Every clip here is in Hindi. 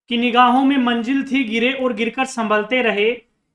कि निगाहों में मंजिल थी गिरे और गिरकर संभलते रहे,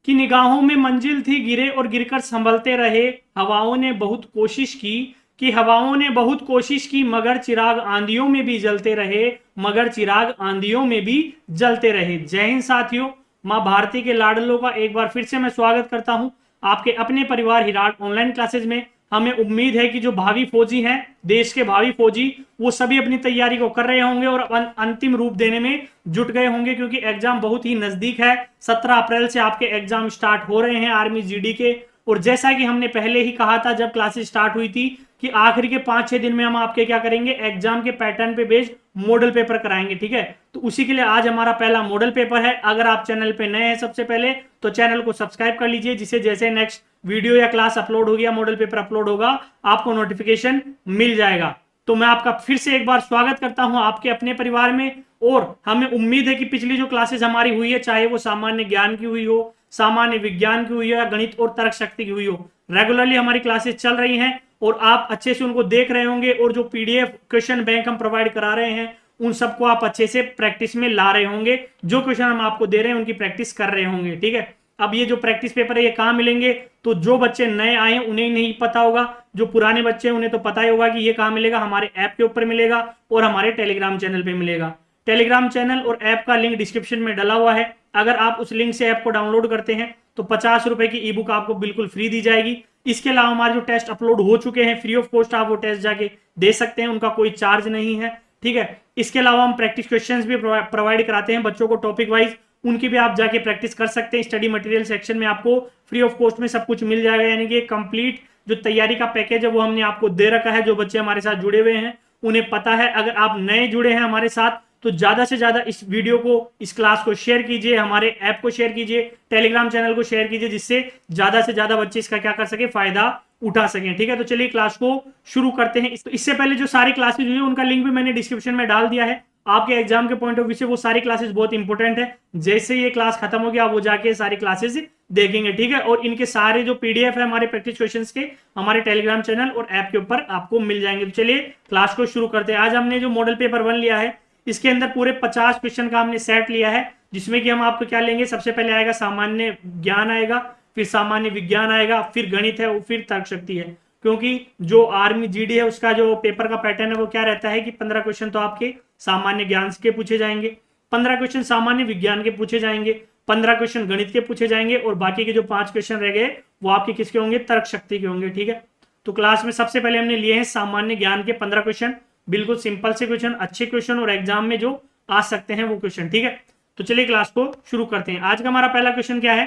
कि निगाहों में मंजिल थी गिरे और गिरकर संभलते रहे, हवाओं ने बहुत कोशिश की, कि हवाओं ने बहुत कोशिश की मगर चिराग आंधियों में भी जलते रहे, मगर चिराग आंधियों में भी जलते रहे। जय हिंद साथियों, मां भारती के लाडलों का एक बार फिर से मैं स्वागत करता हूं आपके अपने परिवार हिराट ऑनलाइन क्लासेज में। हमें उम्मीद है कि जो भावी फौजी हैं, देश के भावी फौजी, वो सभी अपनी तैयारी को कर रहे होंगे और अंतिम रूप देने में जुट गए होंगे, क्योंकि एग्जाम बहुत ही नजदीक है। 17 अप्रैल से आपके एग्जाम स्टार्ट हो रहे हैं आर्मी जीडी के। और जैसा कि हमने पहले ही कहा था जब क्लासेस स्टार्ट हुई थी कि आखिरी के 5-6 दिन में हम आपके क्या करेंगे, एग्जाम के पैटर्न पे बेस्ड मॉडल पेपर कराएंगे। ठीक है, तो उसी के लिए आज हमारा पहला मॉडल पेपर है। अगर आप चैनल पे नए हैं सबसे पहले तो चैनल को सब्सक्राइब कर लीजिए, जिससे जैसे नेक्स्ट वीडियो या क्लास अपलोड होगी या मॉडल पेपर अपलोड होगा आपको नोटिफिकेशन मिल जाएगा। तो मैं आपका फिर से एक बार स्वागत करता हूं आपके अपने परिवार में। और हमें उम्मीद है कि पिछली जो क्लासेस हमारी हुई है, चाहे वो सामान्य ज्ञान की हुई हो, सामान्य विज्ञान की हुई हो या गणित और तर्क शक्ति की हुई हो, रेगुलरली हमारी क्लासेस चल रही हैं और आप अच्छे से उनको देख रहे होंगे। और जो पीडीएफ क्वेश्चन बैंक हम प्रोवाइड करा रहे हैं उन सबको आप अच्छे से प्रैक्टिस में ला रहे होंगे। जो क्वेश्चन हम आपको दे रहे हैं उनकी प्रैक्टिस कर रहे होंगे। ठीक है, अब ये जो प्रैक्टिस पेपर है ये कहाँ मिलेंगे, तो जो बच्चे नए आए हैं उन्हें नहीं पता होगा, जो पुराने बच्चे हैं उन्हें तो पता ही होगा कि ये कहाँ मिलेगा। हमारे ऐप के ऊपर मिलेगा और हमारे टेलीग्राम चैनल पे मिलेगा। टेलीग्राम चैनल और ऐप का लिंक डिस्क्रिप्शन में डला हुआ है। अगर आप उस लिंक से ऐप को डाउनलोड करते हैं तो 50 रुपए की ई बुक आपको बिल्कुल फ्री दी जाएगी। इसके अलावा हमारे जो टेस्ट अपलोड हो चुके हैं फ्री ऑफ कॉस्ट आप वो टेस्ट जाके दे सकते हैं, उनका कोई चार्ज नहीं है। ठीक है, इसके अलावा हम प्रैक्टिस क्वेश्चंस भी प्रोवाइड कराते हैं बच्चों को टॉपिक वाइज, उनकी भी आप जाके प्रैक्टिस कर सकते हैं। स्टडी मटेरियल सेक्शन में आपको फ्री ऑफ कॉस्ट में सब कुछ मिल जाएगा, यानी कि कंप्लीट जो तैयारी का पैकेज है वो हमने आपको दे रखा है। जो बच्चे हमारे साथ जुड़े हुए हैं उन्हें पता है। अगर आप नए जुड़े हैं हमारे साथ तो ज्यादा से ज्यादा इस वीडियो को, इस क्लास को शेयर कीजिए, हमारे ऐप को शेयर कीजिए, टेलीग्राम चैनल को शेयर कीजिए, जिससे ज्यादा से ज्यादा बच्चे इसका क्या कर सके, फायदा उठा सकें। ठीक है, तो चलिए क्लास को शुरू करते हैं। इससे पहले जो सारी क्लासेज हुई है उनका लिंक भी मैंने डिस्क्रिप्शन में डाल दिया है। आपके एग्जाम के पॉइंट ऑफ व्यू से वो सारी क्लासेस बहुत इंपॉर्टेंट है। जैसे ये क्लास खत्म हो गया आप वो जाके सारी क्लासेस देखेंगे। ठीक है, और इनके सारे जो पीडीएफ है हमारे प्रैक्टिस क्वेश्चंस के हमारे टेलीग्राम चैनल और ऐप के ऊपर आपको मिल जाएंगे। तो चलिए क्लास को शुरू करते हैं। आज हमने जो मॉडल पेपर 1 लिया है इसके अंदर पूरे 50 क्वेश्चन का हमने सेट लिया है, जिसमें कि हम आपको क्या लेंगे, सबसे पहले आएगा सामान्य ज्ञान आएगा, फिर सामान्य विज्ञान आएगा, फिर गणित है और फिर तर्क शक्ति है। क्योंकि जो आर्मी जीडी है उसका जो पेपर का पैटर्न है वो क्या रहता है कि 15 क्वेश्चन तो आपके सामान्य ज्ञान के पूछे जाएंगे, 15 क्वेश्चन सामान्य विज्ञान के पूछे जाएंगे, 15 क्वेश्चन गणित के पूछे जाएंगे और बाकी के जो 5 क्वेश्चन रह गए वो आपके किसके होंगे, तर्क शक्ति के होंगे। ठीक है, तो क्लास में सबसे पहले हमने लिए हैं सामान्य ज्ञान के 15 क्वेश्चन, बिल्कुल सिंपल से क्वेश्चन, अच्छे क्वेश्चन और एग्जाम में जो आ सकते हैं वो क्वेश्चन। ठीक है, तो चलिए क्लास को शुरू करते हैं। आज का हमारा पहला क्वेश्चन क्या है,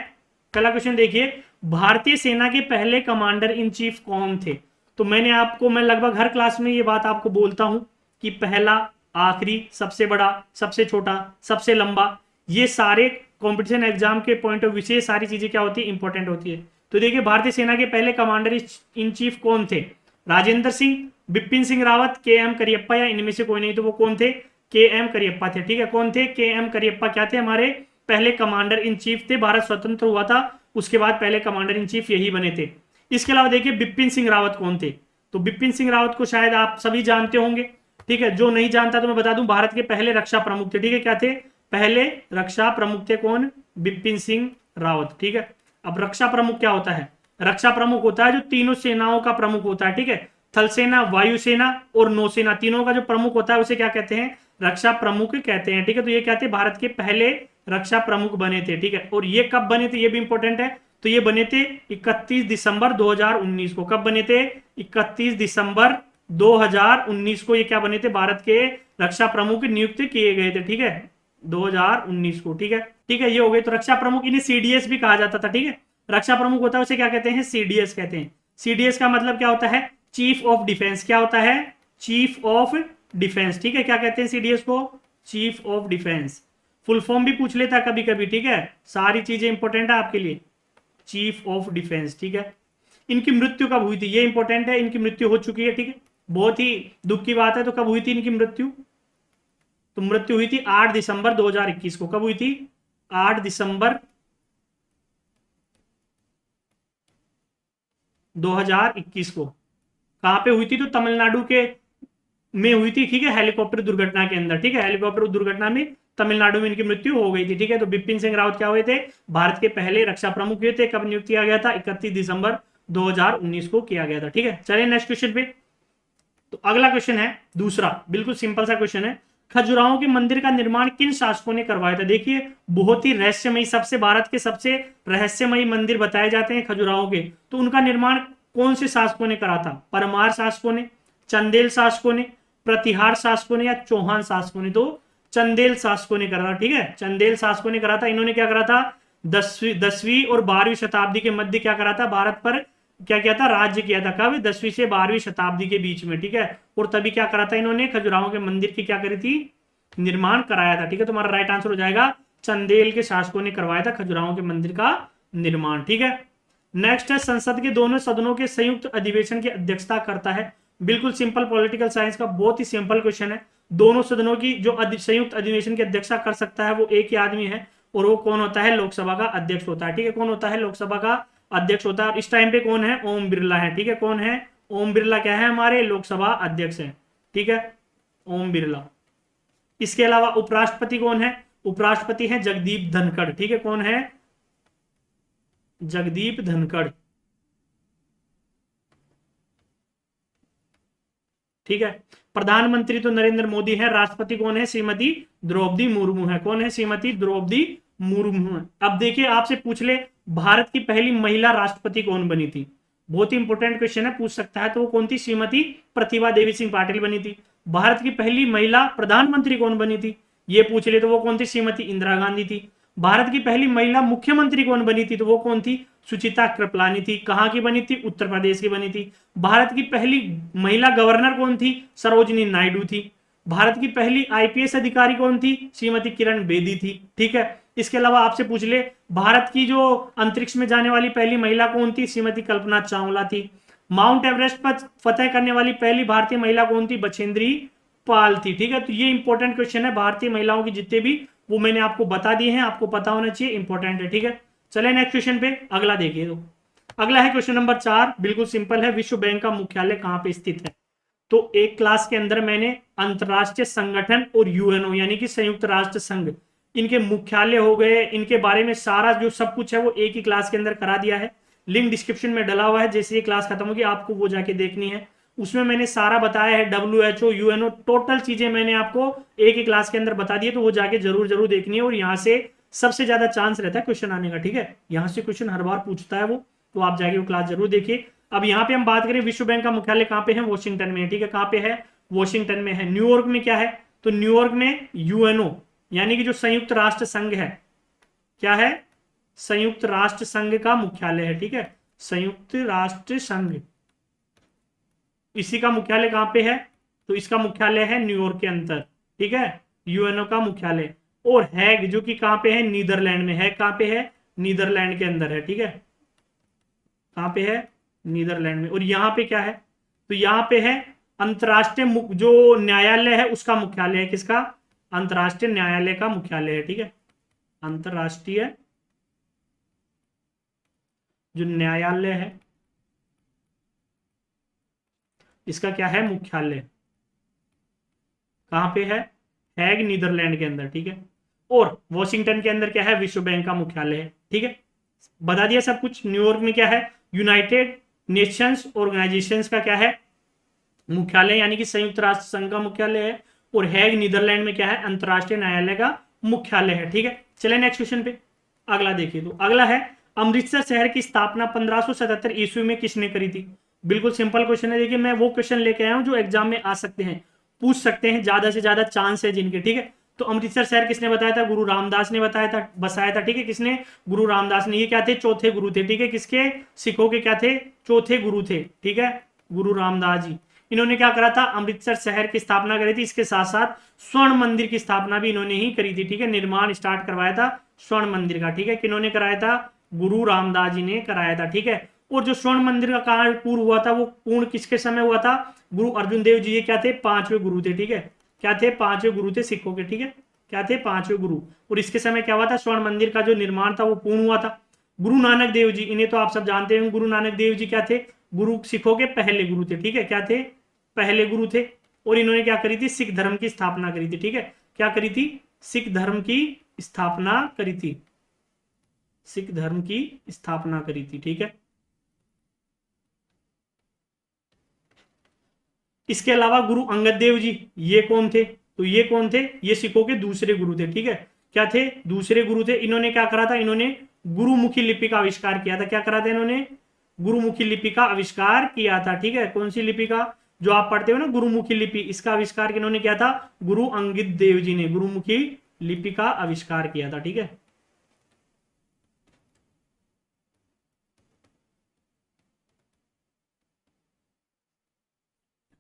पहला क्वेश्चन देखिए, भारतीय सेना के पहले कमांडर इन चीफ कौन थे। तो मैं लगभग हर क्लास में ये बात आपको बोलता हूं कि पहला, आखिरी, सबसे बड़ा, सबसे छोटा, सबसे लंबा, ये सारे कॉम्पिटिशन एग्जाम के पॉइंट ऑफ व्यू से सारी चीजें क्या होती है, इंपॉर्टेंट होती है। तो देखिए भारतीय सेना के पहले कमांडर इन चीफ कौन थे, राजेंद्र सिंह, बिपिन सिंह रावत, के एम करियप्पा, या इनमें से कोई नहीं। तो वो कौन थे, के एम करियप्पा थे। ठीक है, कौन थे, के एम करियप्पा क्या थे, हमारे पहले कमांडर इन चीफ थे। भारत स्वतंत्र हुआ था उसके बाद पहले कमांडर इन चीफ यही बने थे। इसके अलावा देखिए बिपिन सिंह रावत कौन थे, तो बिपिन सिंह रावत को शायद आप सभी जानते होंगे। ठीक है, जो नहीं जानता तो मैं बता दूं, भारत के पहले रक्षा प्रमुख थे। ठीक है, क्या थे, पहले रक्षा प्रमुख थे, कौन, बिपिन सिंह रावत। ठीक है, अब रक्षा प्रमुख क्या होता है, रक्षा प्रमुख होता है जो तीनों सेनाओं का प्रमुख होता है। ठीक है, थल सेना, वायुसेना और नौसेना, तीनों का जो प्रमुख होता है उसे क्या कहते हैं, रक्षा प्रमुख कहते हैं। ठीक है, तो ये क्या थे, भारत के पहले रक्षा प्रमुख बने थे। ठीक है, और ये कब बने थे ये भी इंपॉर्टेंट है, तो ये बने थे 31 दिसंबर 2019 को। कब बने थे, 31 दिसंबर 2019 को ये क्या बने थे, भारत के रक्षा प्रमुख नियुक्त किए गए थे। ठीक है, 2019 को। ठीक है, ठीक है, ये हो गए। तो रक्षा प्रमुख, इन्हें सीडीएस भी कहा जाता था। ठीक है, रक्षा प्रमुख होता है उसे क्या कहते हैं, सीडीएस कहते हैं। सीडीएस का मतलब क्या होता है, चीफ ऑफ डिफेंस। क्या होता है, चीफ ऑफ डिफेंस। ठीक है, क्या कहते हैं सीडीएस को, chief of defence. Full form भी पूछ लेता कभी कभी। ठीक है, सारी चीजें इंपॉर्टेंट है आपके लिए, चीफ ऑफ डिफेंस। ठीक है, इनकी मृत्यु कब हुई थी ये इंपॉर्टेंट है, इनकी मृत्यु हो चुकी है। ठीक है, बहुत ही दुख की बात है। तो कब हुई थी इनकी मृत्यु, तो मृत्यु हुई थी 8 दिसंबर 2021 को। कब हुई थी, 8 दिसंबर 2021 को। कहां पे हुई थी, तो तमिलनाडु के में हुई थी। ठीक है, हेलीकॉप्टर दुर्घटना के अंदर। ठीक है, हेलीकॉप्टर दुर्घटना में तमिलनाडु में इनकी मृत्यु हो गई थी। ठीक है, तो बिपिन सिंह रावत क्या हुए थे, भारत के पहले रक्षा प्रमुख हुए थे। कब नियुक्त किया गया था, 31 दिसंबर 2019 को किया गया था। ठीक है, चलिए नेक्स्ट क्वेश्चन पे। तो अगला क्वेश्चन है दूसरा, बिल्कुल सिंपल सा क्वेश्चन है, खजुराहो के मंदिर का निर्माण किन शासकों ने करवाया था। देखिए बहुत ही रहस्यमयी, सबसे भारत के सबसे रहस्यमयी मंदिर बताए जाते हैं खजुराहो के, तो उनका निर्माण कौन से शासकों ने करा था, परमार शासकों ने, चंदेल शासकों ने, प्रतिहार शासकों ने या चौहान शासकों ने। तो चंदेल शासकों ने करा था। ठीक है, चंदेल शासकों ने करा था। इन्होंने क्या करा था, 10वीं और 12वीं शताब्दी के मध्य क्या करा था, भारत पर क्या किया था, राज्य किया था। कब, 10वीं से 12वीं शताब्दी के बीच में। ठीक है, और तभी क्या करा था इन्होंने, खजुराहो के मंदिर की क्या करी थी, निर्माण कराया था। ठीक है, तुम्हारा राइट आंसर हो जाएगा, चंदेल के शासकों ने करवाया था खजुराहो के मंदिर का निर्माण। ठीक है, नेक्स्ट है, संसद के दोनों सदनों के संयुक्त अधिवेशन की अध्यक्षता करता है। बिल्कुल सिंपल, पॉलिटिकल साइंस का बहुत ही सिंपल क्वेश्चन है। दोनों सदनों की जो संयुक्त अधिवेशन की अध्यक्षता कर सकता है वो एक ही आदमी है, और वो कौन होता है, लोकसभा का अध्यक्ष होता है। ठीक है, कौन होता है, लोकसभा का अध्यक्ष होता है। और इस टाइम पे कौन है, ओम बिरला है। ठीक है, कौन है, ओम बिरला क्या है, हमारे लोकसभा अध्यक्ष है। ठीक है, ओम बिरला। इसके अलावा उपराष्ट्रपति कौन है, उपराष्ट्रपति है जगदीप धनखड़। ठीक है, कौन है, जगदीप धनखड़। ठीक है, प्रधानमंत्री तो नरेंद्र मोदी है, राष्ट्रपति कौन है, श्रीमती द्रौपदी मुर्मू है। कौन है, श्रीमती द्रौपदी मुर्मू है। अब देखिए आपसे पूछ ले, भारत की पहली महिला राष्ट्रपति कौन बनी थी, बहुत ही इंपॉर्टेंट क्वेश्चन है, पूछ सकता है। तो वो कौन थी, श्रीमती प्रतिभा देवी सिंह पाटिल बनी थी। भारत की पहली महिला प्रधानमंत्री कौन बनी थी, ये पूछ ले तो वो कौन थी, श्रीमती इंदिरा गांधी थी। भारत की पहली महिला मुख्यमंत्री कौन बनी थी, तो वो कौन थी, सुचिता कृपलानी थी। कहां की बनी थी, उत्तर प्रदेश की बनी थी। भारत की पहली महिला गवर्नर कौन थी, सरोजिनी नायडू थी। भारत की पहली आईपीएस अधिकारी कौन थी, श्रीमती किरण बेदी थी। ठीक है, इसके अलावा आपसे पूछ ले, भारत की जो अंतरिक्ष में जाने वाली पहली महिला कौन थी, श्रीमती कल्पना चावला थी। माउंट एवरेस्ट पर फतेह करने वाली पहली भारतीय महिला कौन थी, बछेंद्री पाल थी। ठीक है, तो ये इंपॉर्टेंट क्वेश्चन है, भारतीय महिलाओं की जितने भी वो मैंने आपको बता दिए हैं, आपको पता होना चाहिए, इंपॉर्टेंट है। ठीक है, चले नेक्स्ट क्वेश्चन पे, अगला देखिए। तो अगला है क्वेश्चन नंबर 4, बिल्कुल सिंपल है, विश्व बैंक का मुख्यालय कहां पे स्थित है। तो एक क्लास के अंदर मैंने अंतरराष्ट्रीय संगठन और यूएनओ यानी कि संयुक्त राष्ट्र संघ, इनके मुख्यालय हो गए, इनके बारे में सारा जो सब कुछ है वो एक ही क्लास के अंदर करा दिया है। लिंक डिस्क्रिप्शन में डला हुआ है, जैसे ये क्लास खत्म होगी आपको वो जाके देखनी है। उसमें मैंने सारा बताया है, WHO, यूएनओ, टोटल चीजें मैंने आपको एक ही क्लास के अंदर बता दी है, तो वो जाके जरूर जरूर देखनी है। और यहाँ से सबसे ज्यादा चांस रहता है क्वेश्चन आने का। ठीक है, यहाँ से क्वेश्चन हर बार पूछता है वो, तो आप जाके वो क्लास जरूर देखिए। अब यहाँ पे हम बात करें, विश्व बैंक का मुख्यालय कहाँ पे है, वॉशिंगटन में है। ठीक है, कहाँ पे है, वॉशिंगटन में है। न्यूयॉर्क में क्या है, तो न्यूयॉर्क में यूएनओ यानी कि जो संयुक्त राष्ट्र संघ है, क्या है, संयुक्त राष्ट्र संघ का मुख्यालय है। ठीक है, संयुक्त राष्ट्र संघ, इसी का मुख्यालय कहां पे है, तो इसका मुख्यालय है न्यूयॉर्क के अंदर। ठीक है, यूएनओ का मुख्यालय। और हैग जो कि कहां पे है, नीदरलैंड में है। कहां पे है, नीदरलैंड के अंदर है। ठीक है, कहां पे है, नीदरलैंड में। और यहां पे क्या है, तो यहां पे है अंतरराष्ट्रीय जो न्यायालय है उसका मुख्यालय है। किसका, अंतरराष्ट्रीय न्यायालय का मुख्यालय है। ठीक है, अंतरराष्ट्रीय जो न्यायालय है इसका क्या है, मुख्यालय कहां पे है, हैग, नीदरलैंड के अंदर। ठीक है, और वॉशिंगटन के अंदर क्या है, विश्व बैंक का मुख्यालय है। ठीक है, बता दिया सब कुछ। न्यूयॉर्क में क्या है, यूनाइटेड नेशंस ऑर्गेनाइजेशंस का क्या है, मुख्यालय यानी कि संयुक्त राष्ट्र संघ का मुख्यालय है। और हैग नीदरलैंड में क्या है, अंतरराष्ट्रीय न्यायालय का मुख्यालय है। ठीक है, चले नेक्स्ट क्वेश्चन पे, अगला देखिए। तो अगला है, अमृतसर शहर की स्थापना 1577 ईस्वी में किसने करी थी। बिल्कुल सिंपल क्वेश्चन है। देखिए मैं वो क्वेश्चन लेके आया हूं जो एग्जाम में आ सकते हैं, पूछ सकते हैं, ज्यादा से ज्यादा चांस है जिनके। ठीक है, तो अमृतसर शहर किसने बताया था, गुरु रामदास ने बताया था, बसाया था। ठीक है, किसने, गुरु रामदास ने। ये क्या थे, चौथे गुरु थे। ठीक है, किसके, सिखों के क्या थे, चौथे गुरु थे। ठीक है, गुरु रामदास जी, इन्होंने क्या करा था, अमृतसर शहर की स्थापना करी थी। इसके साथ साथ स्वर्ण मंदिर की स्थापना भी इन्होंने ही करी थी। ठीक है, निर्माण स्टार्ट करवाया था स्वर्ण मंदिर का। ठीक है, किन्होंने कराया था, गुरु रामदास जी ने कराया था। ठीक है, और जो स्वर्ण मंदिर का कार्य पूर्ण हुआ था वो पूर्ण किसके समय हुआ था, गुरु अर्जुन देव जी। ये क्या थे, पांचवें गुरु थे। ठीक है, क्या थे, पांचवें गुरु थे सिखों के। ठीक है, क्या थे, पांचवें गुरु। और इसके समय क्या हुआ था, स्वर्ण मंदिर का जो निर्माण था वो पूर्ण हुआ था। गुरु नानक देव जी, इन्हें तो आप सब जानते हैं, गुरु नानक देव जी क्या थे, गुरु सिखों के पहले गुरु थे। ठीक है, क्या थे, पहले गुरु थे। और इन्होंने क्या करी थी, सिख धर्म की स्थापना करी थी। ठीक है, क्या करी थी, सिख धर्म की स्थापना करी थी, सिख धर्म की स्थापना करी थी, ठीक है। इसके अलावा गुरु अंगद देव जी, ये कौन थे? तो ये कौन थे? ये सिखों के दूसरे गुरु थे, ठीक है। क्या थे? दूसरे गुरु थे। इन्होंने क्या करा था? इन्होंने गुरुमुखी लिपि का आविष्कार किया था। क्या करा था इन्होंने? गुरुमुखी लिपि का आविष्कार किया था, ठीक है। कौन सी लिपि का? जो आप पढ़ते हो ना गुरुमुखी लिपि, इसका आविष्कार किन्होंने किया था? गुरु अंगद देव जी ने गुरुमुखी लिपि का आविष्कार किया था, ठीक है।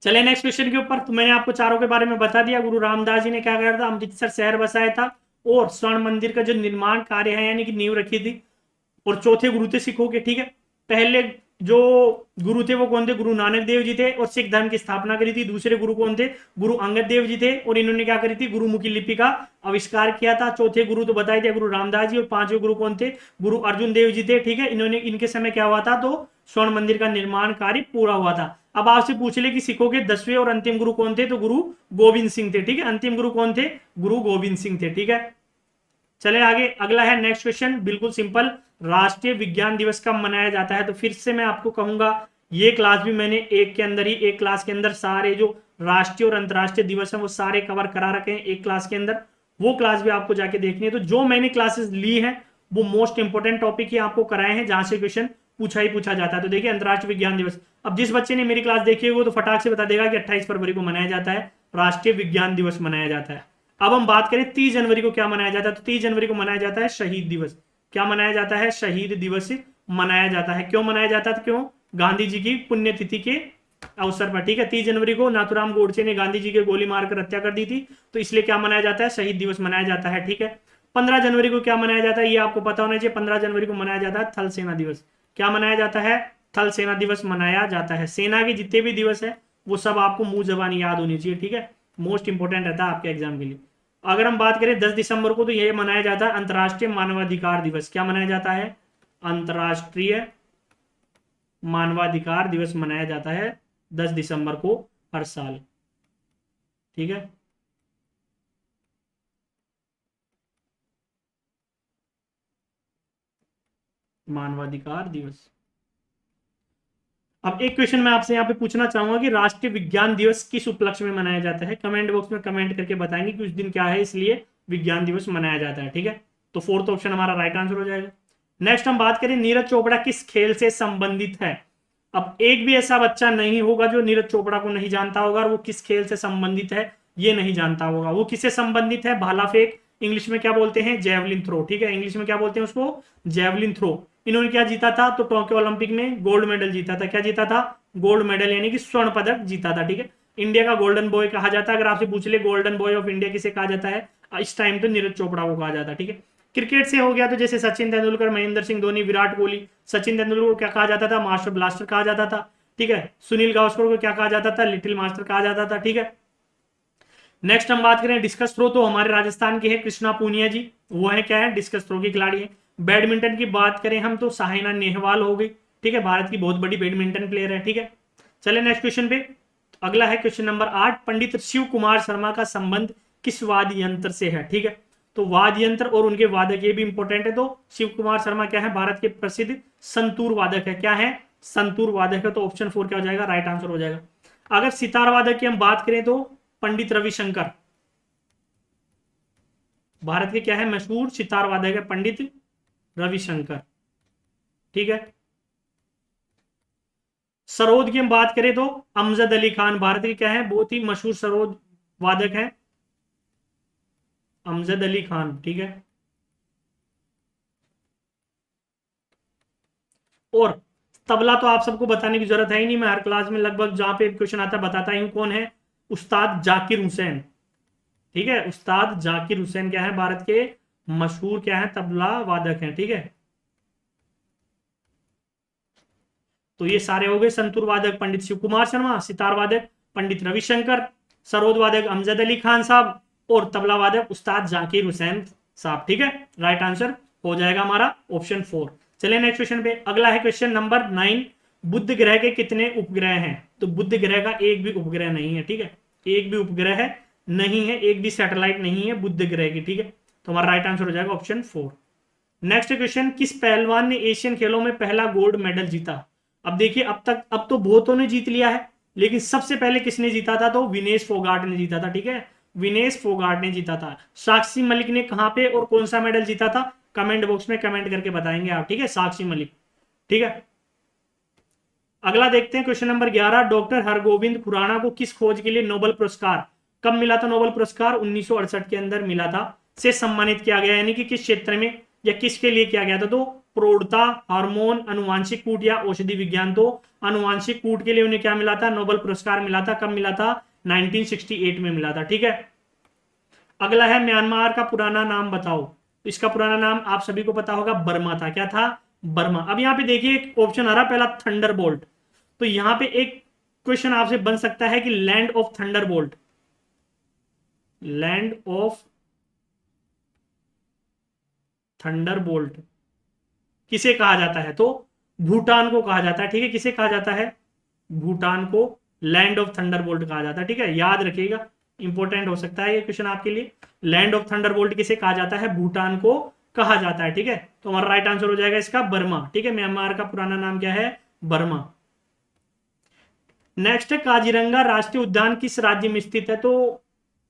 चले नेक्स्ट क्वेश्चन के ऊपर। तो मैंने आपको चारों के बारे में बता दिया। गुरु रामदास जी ने क्या करा था? अमृतसर शहर बसाया था और स्वर्ण मंदिर का जो निर्माण कार्य है यानी कि नींव रखी थी। और चौथे गुरु थे सिखों के, ठीक है। पहले जो गुरु थे वो कौन थे? गुरु नानक देव जी थे और सिख धर्म की स्थापना करी थी। दूसरे गुरु कौन थे? गुरु अंगद देव जी थे और इन्होंने क्या करी थी? गुरुमुखी लिपि का आविष्कार किया था। चौथे गुरु तो बताए थे गुरु रामदास जी। और पांचवें गुरु कौन थे? गुरु अर्जुन देव जी थे, ठीक है। इन्होंने, इनके समय क्या हुआ था? तो स्वर्ण मंदिर का निर्माण कार्य पूरा हुआ था। अब आपसे पूछ ले कि सिखों के 10वें और अंतिम गुरु कौन थे? तो गुरु गोविंद सिंह थे, ठीक है। अंतिम गुरु कौन थे? गुरु गोविंद सिंह थे, ठीक है। चले आगे, अगला है नेक्स्ट क्वेश्चन, बिल्कुल सिंपल। राष्ट्रीय विज्ञान दिवस कब मनाया जाता है? तो फिर से मैं आपको कहूंगा, ये क्लास भी मैंने एक के अंदर ही, एक क्लास के अंदर सारे जो राष्ट्रीय और अंतर्राष्ट्रीय दिवस हैं वो सारे कवर करा रखे हैं एक क्लास के अंदर। वो क्लास भी आपको जाके देखनी है। तो जो मैंने क्लासेस ली है वो मोस्ट इंपोर्टेंट टॉपिक ही आपको कराए हैं जहां से क्वेश्चन पूछा ही पूछा जाता है। तो देखिए, अंतर्राष्ट्रीय विज्ञान दिवस, अब जिस बच्चे ने मेरी क्लास देखी है वो तो फटाक से बता देगा कि 28 फरवरी को मनाया जाता है, राष्ट्रीय विज्ञान दिवस मनाया जाता है। अब हम बात करें 30 जनवरी को क्या मनाया जाता है? तो 30 जनवरी को मनाया जाता है शहीद दिवस। क्या मनाया जाता है? शहीद दिवस मनाया जाता है। क्यों मनाया जाता है? क्यों? गांधी जी की पुण्यतिथि के अवसर पर, ठीक है। 30 जनवरी को नाथूराम गोडसे ने गांधी जी के गोली मारकर हत्या कर दी थी, तो इसलिए क्या मनाया जाता है? शहीद दिवस मनाया जाता है, ठीक है। 15 जनवरी को क्या मनाया जाता है? ये आपको पता होना चाहिए। 15 जनवरी को मनाया जाता है थल सेना दिवस। क्या मनाया जाता है? थल सेना दिवस मनाया जाता है। सेना के जितने भी दिवस है वो सब आपको मुंह जबानी याद होनी चाहिए, ठीक है। मोस्ट इंपोर्टेंट रहता है आपके एग्जाम के लिए। अगर हम बात करें 10 दिसंबर को, तो यह मनाया जाता है अंतर्राष्ट्रीय मानवाधिकार दिवस। क्या मनाया जाता है? अंतर्राष्ट्रीय मानवाधिकार दिवस मनाया जाता है 10 दिसंबर को हर साल, ठीक है। मानवाधिकार दिवस। अब एक क्वेश्चन मैं आपसे यहाँ पे पूछना चाहूंगा कि राष्ट्रीय विज्ञान दिवस किस उपलक्ष्य में मनाया जाता है? कमेंट बॉक्स में कमेंट करके बताएंगे कि उस दिन क्या है, इसलिए विज्ञान दिवस मनाया जाता है, ठीक है। तो फोर्थ ऑप्शन हमारा राइट आंसर हो जाएगा। नेक्स्ट हम बात करें, नीरज चोपड़ा किस खेल से संबंधित है? अब एक भी ऐसा बच्चा नहीं होगा जो नीरज चोपड़ा को नहीं जानता होगा और वो किस खेल से संबंधित है ये नहीं जानता होगा। वो किससे संबंधित है? भाला फेंक, इंग्लिश में क्या बोलते हैं? जेवलिन थ्रो, ठीक है। इंग्लिश में क्या बोलते हैं उसको? Javelin throw. इन्होंने क्या जीता था? तो टोक्यो ओलंपिक में गोल्ड मेडल जीता था। क्या जीता था? गोल्ड मेडल, यानी कि स्वर्ण पदक जीता था, ठीक है। इंडिया का गोल्डन बॉय कहा जाता है। अगर आपसे पूछ ले गोल्डन बॉय ऑफ इंडिया किसे कहा जाता है इस टाइम, तो नीरज चोपड़ा को कहा जाता है, ठीक है। क्रिकेट से हो गया तो जैसे सचिन तेंदुलकर, महेंद्र सिंह धोनी, विराट कोहली। सचिन तेंदुलकर को क्या कहा जाता था? मास्टर ब्लास्टर कहा जाता था, ठीक है। सुनील गावस्कर को क्या कहा जाता था? लिटिल मास्टर कहा जाता था, ठीक है। नेक्स्ट हम बात करें डिस्कस थ्रो, तो हमारे राजस्थान के हैं कृष्णा पूनिया जी, वो है क्या है? डिस्कस थ्रो की खिलाड़ी है। बैडमिंटन की बात करें हम तो साइना नेहवाल हो गई, ठीक है। भारत की बहुत बड़ी बैडमिंटन प्लेयर है, ठीक है। चले नेक्स्ट क्वेश्चन पे। अगला है क्वेश्चन नंबर 8, पंडित शिव कुमार शर्मा का संबंध किस वाद्य यंत्र से है? ठीक है, तो वाद्य यंत्र और उनके वादक ये भी इंपॉर्टेंट है। तो शिव कुमार शर्मा क्या है? भारत के प्रसिद्ध संतूर वादक है। क्या है? संतूर वादक है। तो ऑप्शन 4 क्या हो जाएगा? राइट आंसर हो जाएगा। अगर सितार वादक की हम बात करें तो पंडित रविशंकर, भारत के क्या है? मशहूर सितार वादक है पंडित रविशंकर, ठीक है। सरोद की हम बात करें तो अमजद अली खान, भारत के क्या है? बहुत ही मशहूर सरोद वादक है अमजद अली खान, ठीक है। और तबला तो आप सबको बताने की जरूरत है ही नहीं, मैं हर क्लास में लगभग जहां पे क्वेश्चन आता है बताता ही हूं। कौन है? उस्ताद जाकिर हुसैन, ठीक है। उस्ताद जाकिर हुसैन क्या है? भारत के मशहूर क्या है? तबला वादक हैं, ठीक है। तो ये सारे हो गए। संतूर वादक पंडित शिव कुमार शर्मा, सितार वादक पंडित रविशंकर, सरोद वादक अमजद अली खान साहब और तबला वादक उस्ताद जाकिर हुसैन साहब, ठीक है। राइट आंसर हो जाएगा हमारा ऑप्शन 4। चलिए नेक्स्ट क्वेश्चन पे। अगला है क्वेश्चन नंबर 9, बुध ग्रह के कितने उपग्रह हैं? तो बुध ग्रह का एक भी उपग्रह नहीं है, ठीक है। एक भी उपग्रह है नहीं है, एक भी सैटेलाइट नहीं है बुध ग्रह की, ठीक है। तो हमारा राइट आंसर हो जाएगा ऑप्शन 4। नेक्स्ट क्वेश्चन, किस पहलवान ने एशियन खेलों में पहला गोल्ड मेडल जीता? अब देखिए अब तो बहुतों ने जीत लिया है, लेकिन सबसे पहले किसने जीता था? तो विनेश फोगाट ने जीता था, ठीक है, विनेश फोगाट ने जीता था। साक्षी मलिक ने कहां पे और कौन सा मेडल जीता था? कमेंट बॉक्स में कमेंट करके बताएंगे आप, ठीक है, साक्षी मलिक, ठीक है। अगला देखते हैं question number 11, doctor Hargobind Khorana को किस खोज के लिए नोबेल पुरस्कार कब मिला था? नोबेल पुरस्कार 1968 के अंदर मिला था, से सम्मानित किया गया, यानी कि किस क्षेत्र में या किसके लिए किया गया था? तो प्रौढ़ता, हार्मोन, अनुवांशिक कूट या औषधि विज्ञान। तो अनुवांशिक कूट के लिए उन्हें क्या मिला था? नोबेल पुरस्कार मिला था। कब मिला था? 1968 में मिला था, ठीक है। अगला है म्यांमार का पुराना नाम बताओ। इसका पुराना नाम आप सभी को पता होगा, बर्मा था। क्या था? बर्मा। अब यहां पे देखिए एक ऑप्शन आ रहा पहला, थंडरबोल्ट। तो यहां पे एक क्वेश्चन आपसे बन सकता है कि land of Thunderbolt, land of Thunderbolt किसे कहा जाता है? तो भूटान को कहा जाता है, ठीक है। किसे कहा जाता है? भूटान को लैंड ऑफ थंडरबोल्ट कहा जाता है, ठीक है, याद रखिएगा, इंपॉर्टेंट हो सकता है ये क्वेश्चन आपके लिए। लैंड ऑफ थंडरबोल्ट किसे कहा जाता है? भूटान को कहा जाता है, ठीक है। तो हमारा राइट आंसर हो जाएगा इसका बर्मा, ठीक है। म्यांमार का पुराना नाम क्या है? बर्मा। नेक्स्ट है, काजीरंगा राष्ट्रीय उद्यान किस राज्य में स्थित है? तो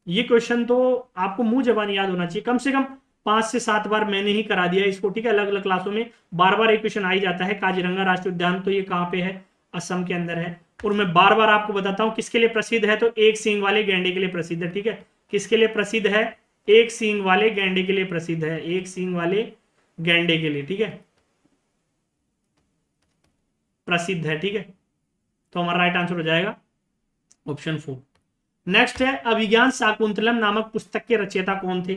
ये क्वेश्चन तो आपको मुंह जबान याद होना चाहिए, कम से कम 5 से 7 बार मैंने ही करा दिया इसको, ठीक है, अलग अलग क्लासों में बार बार एक क्वेश्चन आ ही जाता है। काजीरंगा राष्ट्रीय उद्यान तो ये कहाँ पे है? असम के अंदर है। और मैं बार बार आपको बताता हूँ किसके लिए प्रसिद्ध है, तो एक सींग वाले गैंडे के लिए प्रसिद्ध है, ठीक है। किसके लिए प्रसिद्ध है? एक सींग वाले गैंडे के लिए प्रसिद्ध है, एक सींग वाले गैंडे के लिए, ठीक है, प्रसिद्ध है, ठीक है। तो हमारा राइट आंसर हो जाएगा ऑप्शन 4। नेक्स्ट है, अभिज्ञान शाकुंतलम नामक पुस्तक के रचयिता कौन थे?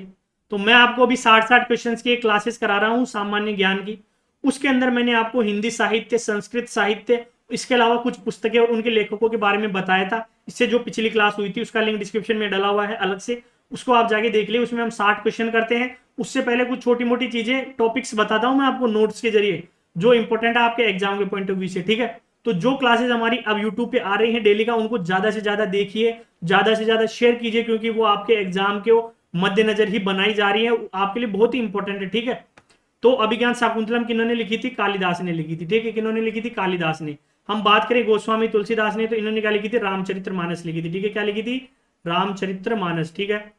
तो मैं आपको अभी 60 क्वेश्चंस की क्लासेस करा रहा हूं सामान्य ज्ञान की, उसके अंदर मैंने आपको हिंदी साहित्य, संस्कृत साहित्य, इसके अलावा कुछ पुस्तकें और उनके लेखकों के बारे में बताया था। इससे जो पिछली क्लास हुई थी उसका लिंक डिस्क्रिप्शन में डाला हुआ है अलग से, उसको आप जाके देख लिए। उसमें हम 60 क्वेश्चन करते हैं। उससे पहले कुछ छोटी मोटी चीजें, टॉपिक्स बताता हूं मैं आपको नोट्स के जरिए, जो इंपॉर्टेंट है आपके एग्जाम के पॉइंट ऑफ व्यू से, ठीक है। तो जो क्लासेस हमारी अब यूट्यूब पे आ रही हैं डेली का, उनको ज्यादा से ज्यादा देखिए, ज्यादा से ज्यादा शेयर कीजिए, क्योंकि वो आपके एग्जाम के मद्देनजर ही बनाई जा रही है, आपके लिए बहुत ही इंपॉर्टेंट है, ठीक है। तो अभिज्ञान शाकुंतलम किन्होंने लिखी थी? कालिदास ने लिखी थी, ठीक है। किन्होंने लिखी थी? कालिदास ने। हम बात करें गोस्वामी तुलसीदास ने, तो इन्होंने क्या लिखी थी? रामचरितमानस लिखी थी, ठीक है। क्या लिखी थी? रामचरितमानस, ठीक है।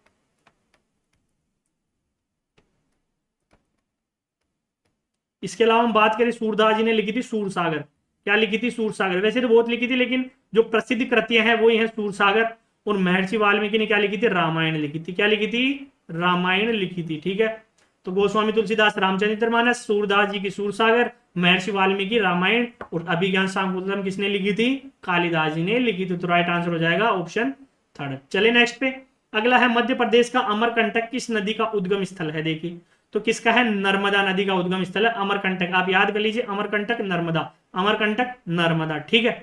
इसके अलावा हम बात करें, सूरदास जी ने लिखी थी सूरसागर। क्या लिखी थी? सूरसागर। वैसे तो बहुत लिखी थी, लेकिन जो प्रसिद्ध कृतियां हैं वही है सूरसागर। और महर्षि वाल्मीकि ने क्या लिखी थी? रामायण लिखी थी। क्या लिखी थी? रामायण लिखी थी, ठीक है। तो गोस्वामी तुलसीदास रामचरितमानस, सूरदास जी की सूरसागर, महर्षि वाल्मीकि रामायण, और अभिज्ञान शाकुंतलम किसने लिखी थी? कालिदास जी ने लिखी थी। तो राइट आंसर हो जाएगा ऑप्शन 3। चले नेक्स्ट पे। अगला है, मध्य प्रदेश का अमरकंटक किस नदी का उद्गम स्थल है? देखिए, तो किसका है? नर्मदा नदी का उद्गम स्थल है अमरकंटक। आप याद कर लीजिए, अमरकंटक नर्मदा, अमरकंटक नर्मदा, ठीक है।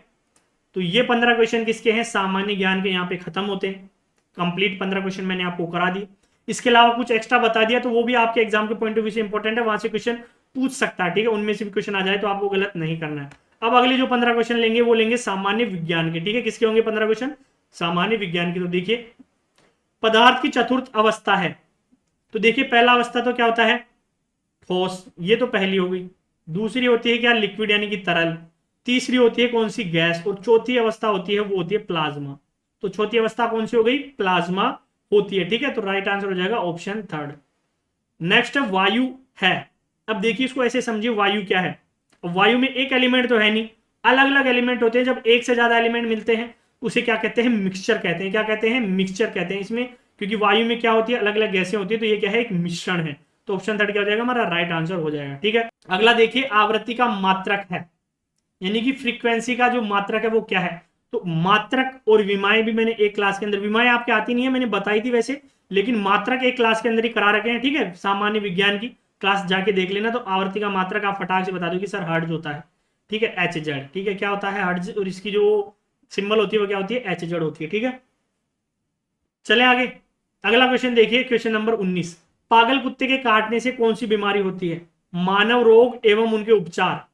तो ये 15 क्वेश्चन किसके हैं? सामान्य ज्ञान के, यहाँ पे खत्म होते हैं। कंप्लीट 15 क्वेश्चन मैंने आपको करा दी। इसके अलावा कुछ एक्स्ट्रा बता दिया, तो वो भी आपके एग्जाम के पॉइंट ऑफ व्यू से इंपॉर्टेंट है, वहां से क्वेश्चन पूछ सकता है, ठीक है। उनमें से भी क्वेश्चन आ जाए तो आपको गलत नहीं करना है। अब अगले जो 15 क्वेश्चन लेंगे वो लेंगे सामान्य विज्ञान के, ठीक है। किसके होंगे 15 क्वेश्चन? सामान्य विज्ञान की। तो देखिए, पदार्थ की चतुर्थ अवस्था है, तो देखिए पहला अवस्था तो क्या होता है? ठोस, ये तो पहली हो गई। दूसरी होती है क्या? लिक्विड यानी कि तरल। तीसरी होती है कौन सी? गैस। और चौथी अवस्था होती है वो होती है प्लाज्मा। तो चौथी अवस्था कौन सी हो गई? प्लाज्मा होती है, ठीक है। तो राइट आंसर हो जाएगा ऑप्शन 3। नेक्स्ट है, वायु है। अब देखिए इसको ऐसे समझिए, वायु क्या है? वायु में एक एलिमेंट तो है नहीं, अलग अलग एलिमेंट होते हैं। जब एक से ज्यादा एलिमेंट मिलते हैं उसे क्या कहते हैं? मिक्सचर कहते हैं। क्या कहते हैं? मिक्सचर कहते हैं। इसमें क्योंकि वायु में क्या होती है? अलग अलग गैसें होती है, तो ये क्या है? एक मिश्रण है। तो ऑप्शन 3 क्या हो जाएगा? हमारा राइट आंसर हो जाएगा, ठीक है। अगला देखिए, आवृत्ति का मात्रक है, यानी कि फ्रीक्वेंसी का जो मात्रक है वो क्या है? तो मात्रक और विमाएं भी मैंने एक क्लास के अंदर, विमाएं आपके आती नहीं है, मैंने बताई थी वैसे, लेकिन मात्रक एक क्लास के अंदर ही करा रखे हैं, ठीक है। सामान्य विज्ञान की क्लास जाके देख लेना। तो आवृत्ति का मात्रक आप फटाक से बता दो कि सर हर्ट्ज होता है, ठीक है, एच जेड, ठीक है। क्या होता है? हर्ट्ज। और इसकी जो सिंबल होती है वो क्या होती है? एच जेड होती है, ठीक है। चले आगे। अगला क्वेश्चन देखिए, क्वेश्चन नंबर 19, पागल कुत्ते के काटने से कौन सी बीमारी होती है? मानव रोग एवं उनके उपचार,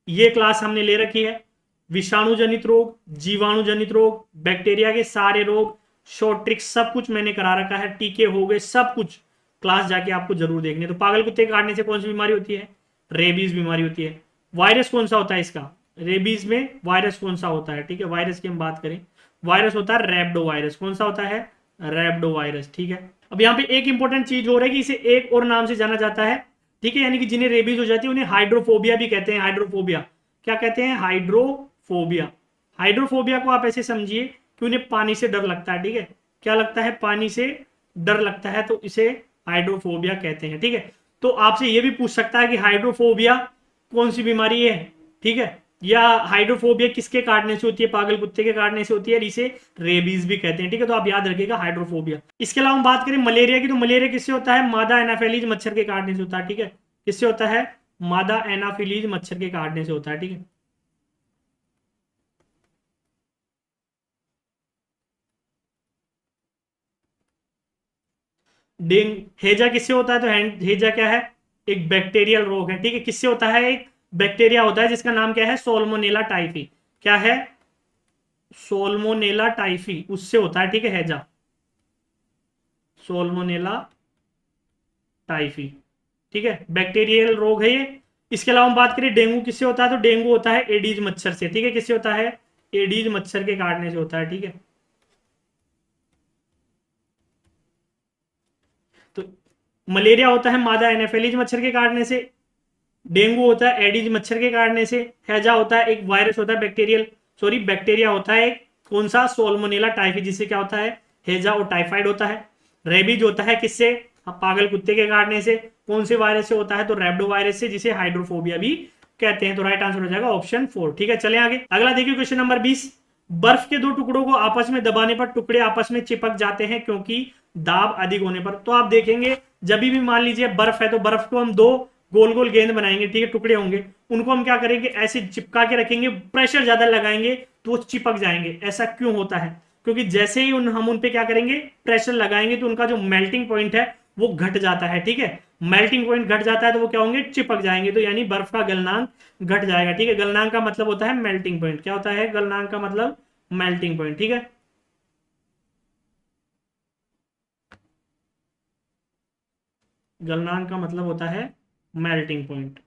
ये क्लास हमने ले रखी है। विषाणु जनित रोग, जीवाणु जनित रोग, बैक्टीरिया के सारे रोग, शॉर्ट ट्रिक्स सब कुछ मैंने करा रखा है, टीके हो गए, सब कुछ क्लास जाके आपको जरूर देखने। तो पागल कुत्ते के काटने से कौन सी बीमारी होती है? रेबीज बीमारी होती है। वायरस कौन सा होता है इसका? रेबीज में वायरस कौन सा होता है? ठीक है, वायरस की हम बात करें, वायरस होता है रैप्डो वायरस। कौन सा होता है? रैप्डो वायरस। ठीक है, अब यहाँ पे एक इंपॉर्टेंट चीज हो रहा है कि इसे एक और नाम से जाना जाता है। ठीक है, यानी कि जिन्हें रेबीज हो जाती है उन्हें हाइड्रोफोबिया भी कहते हैं। हाइड्रोफोबिया क्या कहते हैं? हाइड्रोफोबिया। हाइड्रोफोबिया को आप ऐसे समझिए कि उन्हें पानी से डर लगता है। ठीक है, क्या लगता है? पानी से डर लगता है, तो इसे हाइड्रोफोबिया कहते हैं। ठीक है, तो आपसे यह भी पूछ सकता है कि हाइड्रोफोबिया कौन सी बीमारी है? ठीक है, या हाइड्रोफोबिया किसके काटने से होती है? पागल कुत्ते के काटने से होती है, इसे रेबीज भी कहते हैं। ठीक है, तो आप याद रखिएगा हाइड्रोफोबिया। इसके अलावा हम बात करें मलेरिया की, तो मलेरिया किससे होता है? मादा एनाफेलीज मच्छर के काटने से होता है। ठीक है, किससे होता है? मादा एनाफिलीज मच्छर के काटने से होता है। ठीक है, डेंग हेजा किससे होता है? तो हेजा क्या है? एक बैक्टीरियल रोग है। ठीक है, किससे होता है? एक बैक्टीरिया होता है जिसका नाम क्या है? सोल्मोनेला टाइफी। क्या है? सोल्मोनेला टाइफी, उससे होता है। ठीक है, हैजा, सोल्मोनेला टाइफी। ठीक है, बैक्टीरियल रोग है ये। इसके अलावा हम बात करें डेंगू किससे होता है, तो डेंगू होता है एडीज मच्छर से। ठीक है, किससे होता है? एडीज मच्छर के काटने से होता है। ठीक है, तो मलेरिया होता है मादा एनाफेलीज मच्छर के काटने से, डेंगू होता है एडीज मच्छर के काटने से, हैजा होता है एक वायरस होता है बैक्टीरियल, सॉरी बैक्टीरिया होता है एक, कौन सा? सोल्मोनेला टाइफी, जिससे क्या होता है? हैजा और टाइफाइड होता है। रेबीज होता है किससे? पागल कुत्ते के काटने से। कौन से वायरस से होता है? तो रैप्डो वायरस से, जिसे हाइड्रोफोबिया भी कहते हैं। तो राइट आंसर हो जाएगा ऑप्शन 4। ठीक है, चले आगे। अगला देखिए क्वेश्चन नंबर 20। बर्फ के दो टुकड़ों को आपस में दबाने पर टुकड़े आपस में चिपक जाते हैं क्योंकि दाब अधिक होने पर। तो आप देखेंगे जब भी मान लीजिए बर्फ है, तो बर्फ को हम दो गोल गोल गेंद बनाएंगे। ठीक है, टुकड़े होंगे, उनको हम क्या करेंगे? ऐसे चिपका के रखेंगे, प्रेशर ज्यादा लगाएंगे तो वो चिपक जाएंगे। ऐसा क्यों होता है? क्योंकि जैसे ही हम उन पे क्या करेंगे? प्रेशर लगाएंगे, तो उनका जो मेल्टिंग पॉइंट है वो घट जाता है। ठीक है, मेल्टिंग पॉइंट घट जाता है तो वो क्या होंगे? चिपक जाएंगे। तो यानी बर्फ का गलनांक घट जाएगा। ठीक है, गलनांक का मतलब होता है मेल्टिंग पॉइंट। क्या होता है गलनांक का मतलब? Melting point. ठीक है, गलनांक का मतलब होता है मेल्टिंग पॉइंट।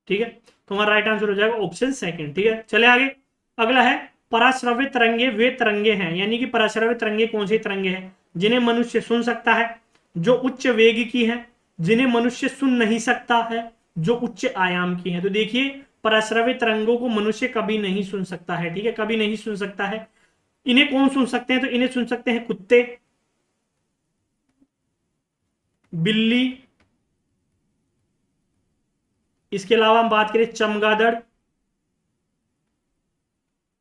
ठीक है, तो हमारा राइट आंसर हो जाएगा ऑप्शन सेकंड। ठीक है, चले आगे। अगला है पराश्रव्य तरंगे वे तरंगे हैं, यानी कि पराश्रव्य तरंगे कौन सी तरंगे हैं? जिन्हें मनुष्य सुन सकता है, जो उच्च वेग की है, जिन्हें मनुष्य सुन नहीं सकता है, जो उच्च आयाम की है। तो देखिए, पराश्रव्य तरंगों को मनुष्य कभी नहीं सुन सकता है। ठीक है, कभी नहीं सुन सकता है। इन्हें कौन सुन सकते हैं? तो इन्हें सुन सकते हैं कुत्ते, बिल्ली, इसके अलावा हम बात करें चमगादड़।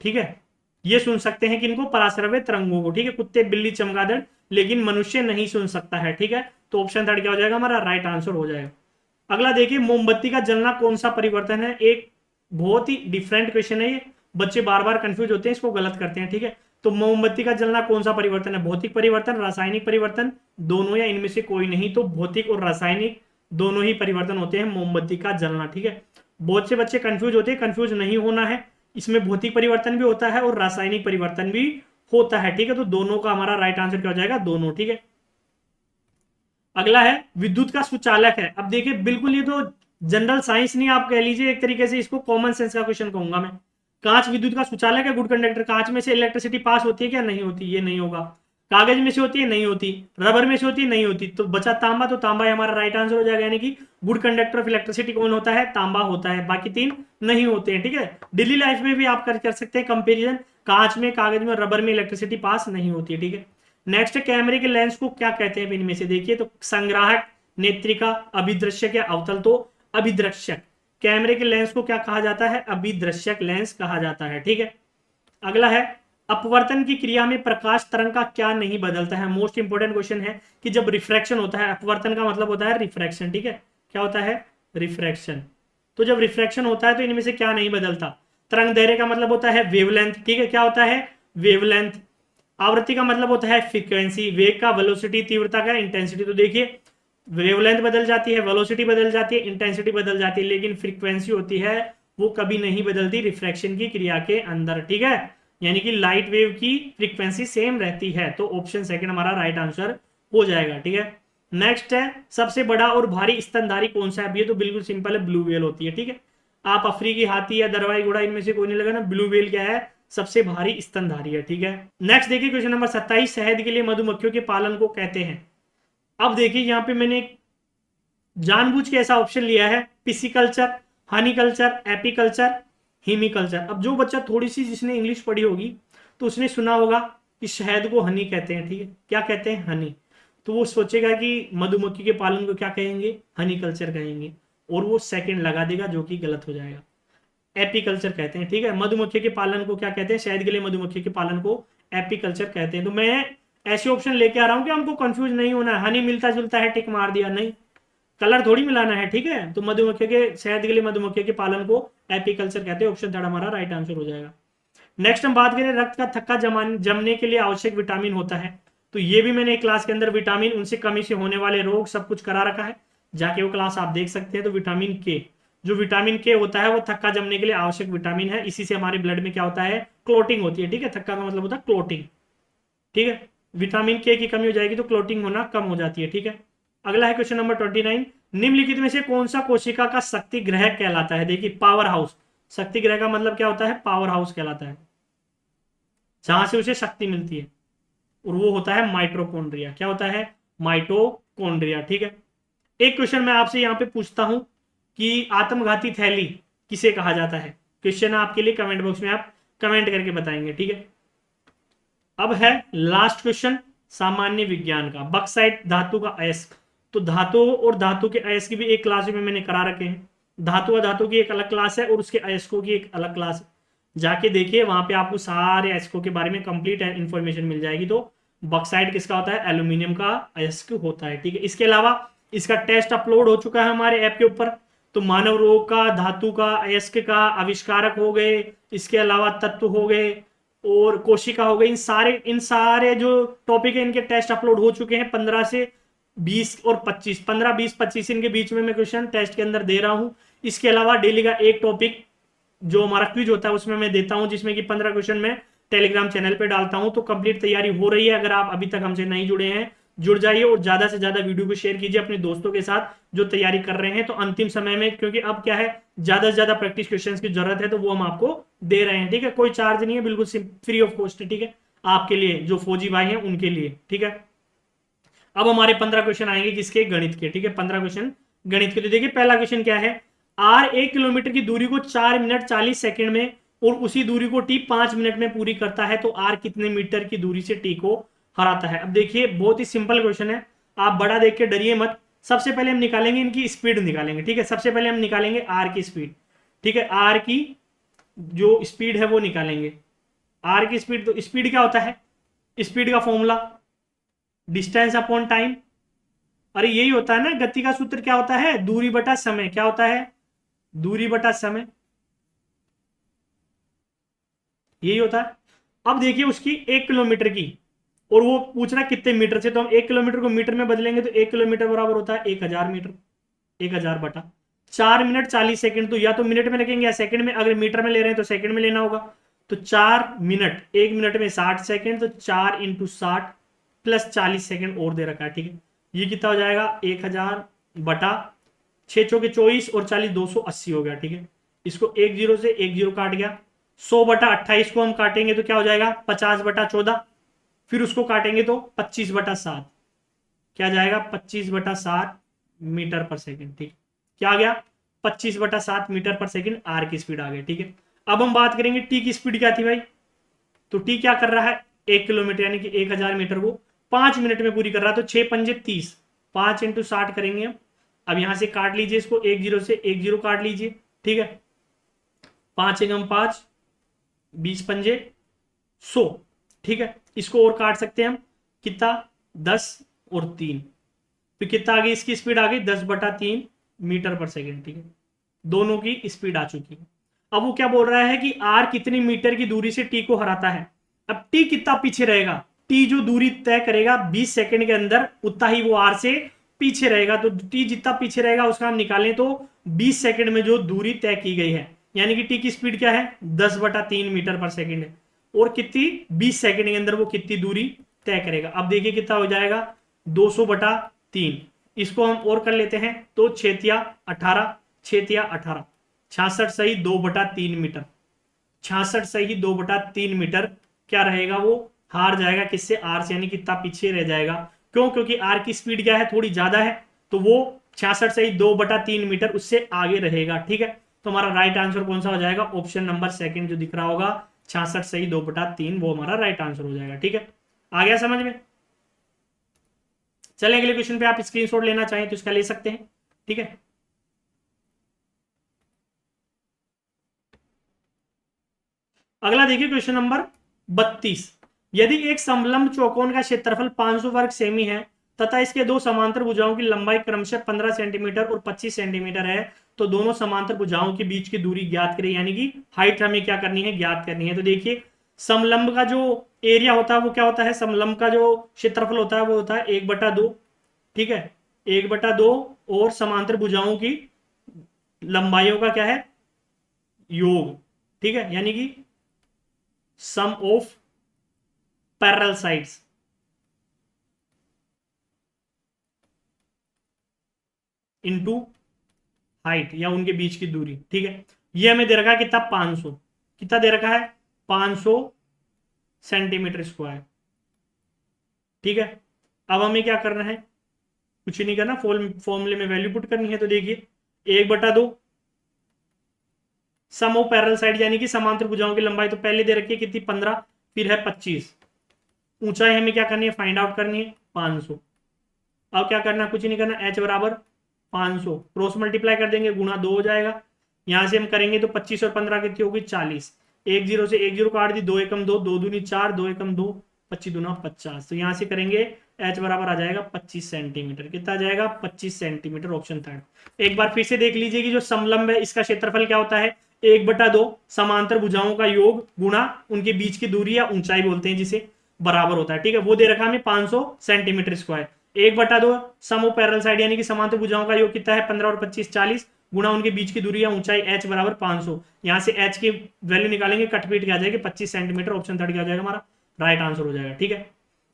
ठीक है, ये सुन सकते हैं किनको? पराश्रव्य तरंगों को। ठीक है, कुत्ते, बिल्ली, चमगादड़, लेकिन मनुष्य नहीं सुन सकता है। ठीक है, तो ऑप्शन थर्ड क्या हो जाएगा? हमारा राइट आंसर हो जाएगा। अगला देखिए, मोमबत्ती का जलना कौन सा परिवर्तन है? एक बहुत ही डिफरेंट क्वेश्चन है ये, बच्चे बार बार कंफ्यूज होते हैं, इसको गलत करते हैं। ठीक है, तो मोमबत्ती का जलना कौन सा परिवर्तन है? भौतिक परिवर्तन, रासायनिक परिवर्तन, दोनों, या इनमें से कोई नहीं? तो भौतिक और रासायनिक दोनों ही परिवर्तन होते हैं मोमबत्ती का जलना। ठीक है, बहुत से बच्चे कंफ्यूज होते हैं, कंफ्यूज नहीं होना है। इसमें भौतिक परिवर्तन भी होता है और रासायनिक परिवर्तन भी होता है। ठीक है, तो दोनों का हमारा राइट आंसर क्या हो जाएगा? दोनों। ठीक है, अगला है विद्युत का सुचालक है। अब देखिए, बिल्कुल ये तो जनरल साइंस नहीं, आप कह लीजिए एक तरीके से इसको कॉमन सेंस का क्वेश्चन कहूंगा मैं। कांच विद्युत का सुचालक है, गुड कंडक्टर। कांच में से इलेक्ट्रिसिटी पास होती है क्या? नहीं होती, ये नहीं होगा। कागज में से होती है? नहीं होती। रबर में से होती है? नहीं होती। तो बचा तांबा, तो तांबा ही हमारा राइट आंसर हो जाएगा। यानी कि गुड कंडक्टर ऑफ इलेक्ट्रिसिटी कौन होता है? तांबा होता है, बाकी तीन नहीं होते हैं। ठीक है, डेली लाइफ में भी आप कर सकते हैं कंपेरिजन, कांच में, कागज में, रबर में इलेक्ट्रिसिटी पास नहीं होती है। ठीक है, नेक्स्ट कैमरे के लेंस को क्या कहते हैं इनमें से? देखिए, तो संग्राहक, नेत्रिका, अभिदृश्यक या अवतल। तो अभिदृश्यक। कैमरे के लेंस को क्या कहा जाता है? अभिदृश्यक लेंस कहा जाता है। ठीक है, अगला है अपवर्तन की क्रिया में प्रकाश तरंग का क्या नहीं बदलता है? मोस्ट इंपोर्टेंट क्वेश्चन है कि जब रिफ्रैक्शन होता है, अपवर्तन का मतलब होता है रिफ्रैक्शन। ठीक है, क्या होता है? रिफ्रैक्शन। तो जब रिफ्रैक्शन होता है तो इनमें से क्या नहीं बदलता? तरंग दैर्घ्य का मतलब होता है वेवलेंथ। ठीक है, क्या होता है? वेवलेंथ। आवृत्ति का मतलब होता है फ्रीक्वेंसी। वेग का वेलोसिटी, तीव्रता का इंटेंसिटी। तो देखिए, वेवलेंथ बदल जाती है, वेलोसिटी बदल जाती है, इंटेंसिटी बदल जाती है, लेकिन फ्रीक्वेंसी होती है वो कभी नहीं बदलती रिफ्रैक्शन की क्रिया के अंदर। ठीक है, यानी कि लाइट वेव की फ्रीक्वेंसी सेम रहती है, तो ऑप्शन सेकंड हमारा राइट आंसर हो जाएगा। ठीक है, नेक्स्ट है सबसे बड़ा और भारी स्तनधारी कौन सा है? ये तो बिल्कुल सिंपल है, ब्लू व्हेल होती है। ठीक है, आप अफ्रीकी हाथी या दरवाई घोड़ा इनमें से कोई नहीं लगा ना, ब्लू व्हेल क्या है? सबसे भारी स्तनधारी है। ठीक है, नेक्स्ट देखिए क्वेश्चन नंबर 27, शहद के लिए मधुमक्खियों के पालन को कहते हैं। अब देखिए यहाँ पे मैंने जानबूझ के ऐसा ऑप्शन लिया है, पिसिकल्चर, हनी कल्चर, एपीकल्चर, हीमिकल्चर। अब जो बच्चा थोड़ी सी जिसने इंग्लिश पढ़ी होगी तो उसने सुना होगा कि शहद को हनी कहते हैं। ठीक है, क्या कहते हैं? हनी। तो वो सोचेगा कि मधुमक्खी के पालन को क्या कहेंगे? हनी कल्चर कहेंगे, और वो सेकंड लगा देगा, जो कि गलत हो जाएगा। एपीकल्चर कहते हैं। ठीक है, मधुमक्खी के पालन को क्या कहते हैं? शहद के लिए मधुमक्खी के पालन को एपीकल्चर कहते हैं। तो मैं ऐसे ऑप्शन लेके आ रहा हूं कि हमको कंफ्यूज नहीं होना है। हनी मिलता जुलता है, टिक मार दिया, नहीं, कलर थोड़ी मिलाना है। ठीक है, तो मधुमक्खी के शहद के लिए मधुमक्खी के पालन को एपीकल्चर कहते हैं। ऑप्शन थर्ड हमारा राइट आंसर हो जाएगा। नेक्स्ट हम बात करें, रक्त का थक्का जमने के लिए आवश्यक विटामिन होता है। तो ये भी मैंने एक क्लास के अंदर विटामिन, उनसे कमी से होने वाले रोग, सब कुछ करा रखा है, जाके वो क्लास आप देख सकते हैं। तो विटामिन के, जो विटामिन के होता है वो थक्का जमने के लिए आवश्यक विटामिन है। इसी से हमारे ब्लड में क्या होता है? क्लोटिंग होती है। ठीक है, थक्का का मतलब होता है क्लोटिंग। ठीक है, विटामिन के की कमी हो जाएगी तो क्लोटिंग होना कम हो जाती है। ठीक है, अगला है क्वेश्चन नंबर 29, निम्नलिखित में से कौन सा कोशिका का शक्ति ग्रह कहलाता है? देखिए, पावर हाउस। शक्ति ग्रह का मतलब क्या होता है? पावर हाउस कहलाता है, जहां से उसे शक्ति मिलती है, और वो होता है माइटोकॉन्ड्रिया। क्या होता है? माइटोकॉन्ड्रिया। ठीक है, एक क्वेश्चन मैं आपसे यहां पे पूछता हूं कि आत्मघाती थैली किसे कहा जाता है? क्वेश्चन आपके लिए, कमेंट बॉक्स में आप कमेंट करके बताएंगे। ठीक है, अब है लास्ट क्वेश्चन सामान्य विज्ञान का, बक्साइट धातु का अयस्क। तो धातु और धातु के अयस्क भी एक क्लास में मैंने करा रखे हैं। धातु और धातु की एक अलग क्लास है और उसके अयस्कों की एक अलग क्लास है, जाके देखिए, वहां पे आपको सारे अयस्कों के बारे में कंप्लीट इंफॉर्मेशन मिल जाएगी। तो बक्साइट किसका होता है? एल्यूमिनियम का अयस्क होता है। ठीक है, इसके अलावा इसका टेस्ट अपलोड हो चुका है हमारे ऐप के ऊपर। तो मानव रोग का, धातु का, अयस्क का, आविष्कारक हो गए, इसके अलावा तत्व हो गए और कोशिका हो गई, इन सारे जो टॉपिक है इनके टेस्ट अपलोड हो चुके हैं। 15 से 20 और 25, 15, 20, 25 इनके बीच में मैं क्वेश्चन टेस्ट के अंदर दे रहा हूं। इसके अलावा डेली का एक टॉपिक जो हमारा क्विज होता है उसमें मैं देता हूं, जिसमें कि 15 क्वेश्चन मैं टेलीग्राम चैनल पे डालता हूं। तो कंप्लीट तैयारी हो रही है। अगर आप अभी तक हमसे नहीं जुड़े हैं, जुड़ जाइए और ज्यादा से ज्यादा वीडियो को शेयर कीजिए अपने दोस्तों के साथ जो तैयारी कर रहे हैं। तो अंतिम समय में, क्योंकि अब क्या है, ज्यादा से ज्यादा प्रैक्टिस क्वेश्चंस की जरूरत है, तो वो हम आपको दे रहे हैं। ठीक है, कोई चार्ज नहीं है, बिल्कुल फ्री ऑफ कॉस्ट है। ठीक है, आपके लिए, जो फौजी भाई हैं उनके लिए। ठीक है, अब हमारे 15 क्वेश्चन आएंगे किसके? गणित के। ठीक है, 15 क्वेश्चन गणित के। तो देखिए, पहला क्वेश्चन क्या है? आर 1 किलोमीटर की दूरी को 4 मिनट 40 सेकंड में और उसी दूरी को टी 5 मिनट में पूरी करता है, तो आर कितने मीटर की दूरी से टी को हराता है? अब देखिए, बहुत ही सिंपल क्वेश्चन है, आप बड़ा देख के डरिए मत। सबसे पहले हम निकालेंगे इनकी स्पीड निकालेंगे। ठीक है, सबसे पहले हम निकालेंगे आर की स्पीड। ठीक है, आर की जो स्पीड है वो निकालेंगे। आर की स्पीड, तो स्पीड क्या होता है? स्पीड का फॉर्मूला डिस्टेंस अपॉन टाइम। अरे यही होता है ना, गति का सूत्र क्या होता है? दूरी बटा समय। क्या होता है? दूरी बटा समय, यही होता है। अब देखिए उसकी 1 किलोमीटर की, और वो पूछ रहा है कितने मीटर से, तो हम 1 किलोमीटर को मीटर में बदलेंगे तो 1 किलोमीटर बराबर होता है 1000 मीटर। 1000 बटा 4 मिनट 40 सेकंड, तो या तो मिनट में रखेंगे या सेकंड में। अगर मीटर में ले रहे हैं तो सेकंड में लेना होगा। तो 4 मिनट, 1 मिनट में 60 सेकंड, तो 4 × 60 प्लस 40 सेकंड और दे रखा है। ठीक है, ये कितना हो जाएगा? 1000 बटा 6 चौके 24 और 40 280 हो गया। ठीक है, इसको 1 0 से 1 0 काट गया। 100 बटा 28 को हम काटेंगे तो क्या हो जाएगा? 50 बटा 14। फिर उसको काटेंगे तो 25 बटा 7, क्या जाएगा? 25 बटा 7 मीटर पर सेकंड। ठीक, क्या आ गया? 25 बटा 7 मीटर पर सेकंड आर की स्पीड आ गई। ठीक है, अब हम बात करेंगे टी की स्पीड क्या थी भाई? तो टी क्या कर रहा है? 1 किलोमीटर यानी कि 1000 मीटर को 5 मिनट में पूरी कर रहा है। तो 6 पंजे 30, 5 × 60 करेंगे हम। अब यहां से काट लीजिए इसको, 1 0 से 1 0 काट लीजिए। ठीक है, 5 × 5 20 पंजे 100। ठीक है, इसको और काट सकते हैं हम, कितना? 10 और 3, तो कितना आ गई इसकी स्पीड? आ गई 10 बटा 3 मीटर पर सेकंड। ठीक है, दोनों की स्पीड आ चुकी है। अब वो क्या बोल रहा है कि आर कितनी मीटर की दूरी से टी को हराता है। अब टी कितना पीछे रहेगा? टी जो दूरी तय करेगा 20 सेकंड के अंदर, उतना ही वो आर से पीछे रहेगा। तो टी जितना पीछे रहेगा उसका हम निकालें तो 20 सेकंड में जो दूरी तय की गई है, यानी कि टी की स्पीड क्या है? 10 बटा 3 मीटर पर सेकंड है। और कितनी 20 सेकंड के अंदर वो कितनी दूरी तय करेगा। अब देखिए कितना हो जाएगा 200/3। इसको हम और कर लेते हैं तो 6×18, 6×18 66 सही 2/3 मीटर। 66 सही 2/3 मीटर क्या रहेगा, वो हार जाएगा किससे, आर से, यानी कितना पीछे रह जाएगा। क्यों, क्योंकि आर की स्पीड क्या है, थोड़ी ज्यादा है, तो वो 66 सही 2/3 मीटर उससे आगे रहेगा। ठीक है, तो हमारा राइट आंसर कौन सा हो जाएगा, ऑप्शन नंबर सेकंड जो दिख रहा होगा 66 सही 2/3, वो हमारा राइट आंसर हो जाएगा। ठीक है, आ गया समझ में। चलिए अगले क्वेश्चन पे आप स्क्रीनशॉट लेना चाहें तो इसका ले सकते हैं। ठीक है, अगला देखिए क्वेश्चन नंबर 32। यदि एक समलंब चौकोन का क्षेत्रफल 500 वर्ग सेमी है तथा इसके दो समांतर भुजाओं की लंबाई क्रमशः 15 सेंटीमीटर और 25 सेंटीमीटर है, तो दोनों समांतर भुजाओं के बीच की दूरी ज्ञात करें, यानी कि हाइट हमें क्या करनी है, ज्ञात करनी है। तो देखिए समलंब का जो एरिया होता है वो क्या होता है, समलंब का जो क्षेत्रफल होता है वो होता है 1/2। ठीक है, 1/2 और समांतर भुजाओं की लंबाइयों का क्या है, योग। ठीक है, यानी कि sum of parallel sides into height, या उनके बीच की दूरी। ठीक है, ये हमें दे रखा है कितना, 500, कितना दे रखा है 500 सेंटीमीटर स्क्वायर। ठीक है, अब हमें क्या करना है, कुछ नहीं करना, फॉर्मूले में वैल्यू पुट करनी है। तो देखिए 1/2 सम ऑफ पैरेलल साइड, यानी कि समांतर भुजाओं की लंबाई तो पहले दे रखी है कितनी 15, फिर है 25, ऊंचाई हमें क्या करनी है, फाइंड आउट करनी है 500। अब क्या करना, कुछ नहीं करना, h बराबर 500 क्रॉस मल्टीप्लाई कर देंगे, गुणा 2 हो जाएगा। यहां से हम करेंगे तो 25 और 15 कितनी होगी 40, एक जीरो से एक जीरो काट दी, 2 एकम 2, 2 दूनी 4, 2 एकम 2, 25 दूना 50। तो यहां से करेंगे h बराबर आ जाएगा 25 सेंटीमीटर। कितना आ जाएगा 25 सेंटीमीटर, ऑप्शन थर्ड। एक बार फिर से देख लीजिए कि जो समलंब है इसका क्षेत्रफल क्या होता है, 1/2 समांतर भुजाओं का योग गुणा उनके बीच की दूरी या ऊंचाई बोलते हैं जिसे, बराबर होता है। ठीक है, वो दे रखा हमें 500 centimetre square. 1/2 sum of parallel side, यानी कि समांतर भुजाओं का योग कितना है 15 और 25 40, गुणा उनके बीच की दूरी या ऊंचाई h बराबर 500। यहां से h की वैल्यू निकालेंगे, कटपीट क्या आ जाएगी 25 सेंटीमीटर, ऑप्शन थर्ड क्या हो जाएगा हमारा राइट आंसर हो जाएगा। ठीक है,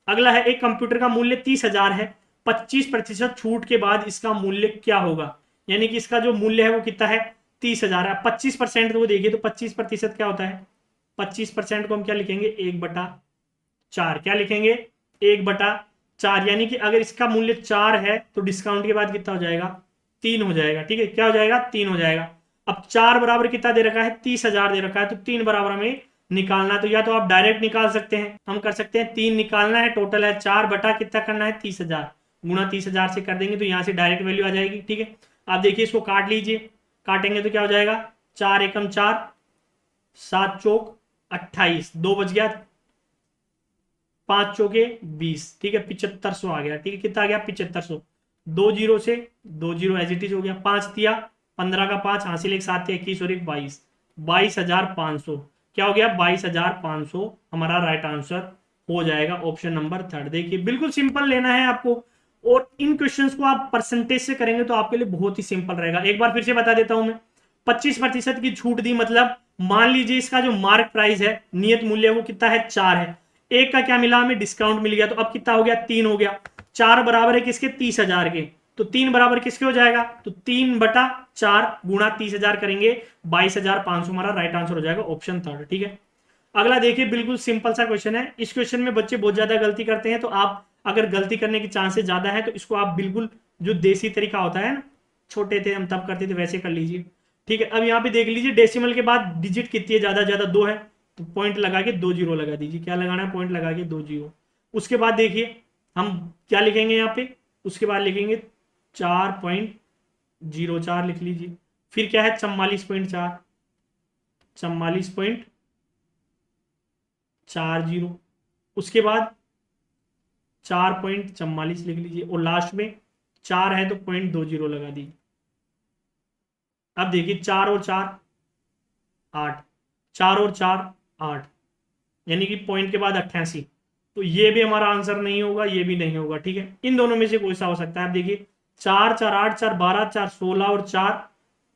अगला है एक कंप्यूटर का मूल्य 30,000 है, 25% छूट के बाद इसका मूल्य क्या होगा, यानी कि इसका जो मूल्य है वो कितना है 30,000 है। 25% तो वो देखिए, तो 25% क्या होता है, 25% को हम क्या लिखेंगे 1/4, क्या लिखेंगे 1/4, यानी कि अगर इसका मूल्य 4 है तो डिस्काउंट के बाद कितना हो जाएगा 3 हो जाएगा। ठीक है, क्या हो जाएगा 3 हो जाएगा। अब 4 बराबर कितना दे रखा है 30,000 दे रखा है, तो 3 बराबर हमें निकालना, तो या तो आप डायरेक्ट निकाल सकते हैं, हम कर सकते हैं 3 निकालना है, टोटल है 4 बटा कितना करना है 30,000, गुणा 30,000 से कर देंगे तो यहां से डायरेक्ट वैल्यू आ जाएगी। ठीक है, आप देखिए इसको काट लीजिए, काटेंगे तो क्या हो जाएगा 4 एकम 4, 7 चौक 28, 2 बच गया, 5 चौके 20। ठीक है, 7500 आ गया। ठीक है, कितना आ गया 7500, 2 जीरो से 2 जीरो एज इट इज हो गया, 5 दिया 15 का 5 हासिल, एक 7 21 और एक 22, 22,500 क्या हो गया 22,500 हमारा राइट आंसर हो जाएगा, ऑप्शन नंबर थर्ड। देखिए बिल्कुल सिंपल लेना है आपको, और इन क्वेश्चंस को आप परसेंटेज से करेंगे तो आपके लिए बहुत ही सिंपल रहेगा। एक बार फिर से बता देता हूं मैं, 25% की छूट दी, मतलब मान लीजिए इसका जो मार्क प्राइस है, नियत मूल्य वो कितना है 4 है, एक का क्या मिला हमें डिस्काउंट मिल गया, तो अब कितना हो गया 3 हो गया। 4 बराबर है किसके 30,000 के, तो 3 बराबर किसके हो जाएगा, तो 3/4 गुणा 30,000 करेंगे 22,500 हमारा राइट आंसर हो जाएगा, ऑप्शन थर्ड। ठीक है, अगला देखिए बिल्कुल सिंपल सा क्वेश्चन है। इस क्वेश्चन में बच्चे बहुत ज्यादा गलती करते हैं, तो आप अगर गलती करने की चांसेस ज्यादा है तो इसको आप बिल्कुल जो देसी तरीका होता है ना, छोटे थे हम तब करते थे वैसे कर लीजिए। ठीक है, अब यहाँ पे देख लीजिए डेसिमल के बाद डिजिट कितनी है, ज्यादा 2 है, तो पॉइंट लगा के 2 जीरो लगा दीजिए, क्या लगाना है पॉइंट लगा के 2 जीरो। उसके बाद देखिए हम क्या लिखेंगे यहाँ पे, उसके बाद लिखेंगे 4.04 लिख लीजिए, फिर क्या है 44.4, 44.40, उसके बाद 4.44 लिख लीजिए, और लास्ट में 4 है तो 0.20 लगा दीजिए। अब देखिए 4 और 4 8, 4 और 4 8, यानी कि पॉइंट के बाद 88, तो ये भी हमारा आंसर नहीं होगा, ये भी नहीं होगा। ठीक है, इन दोनों में से कोई सा हो सकता है। आप देखिए 4 4 8 4 12 4 16 और 4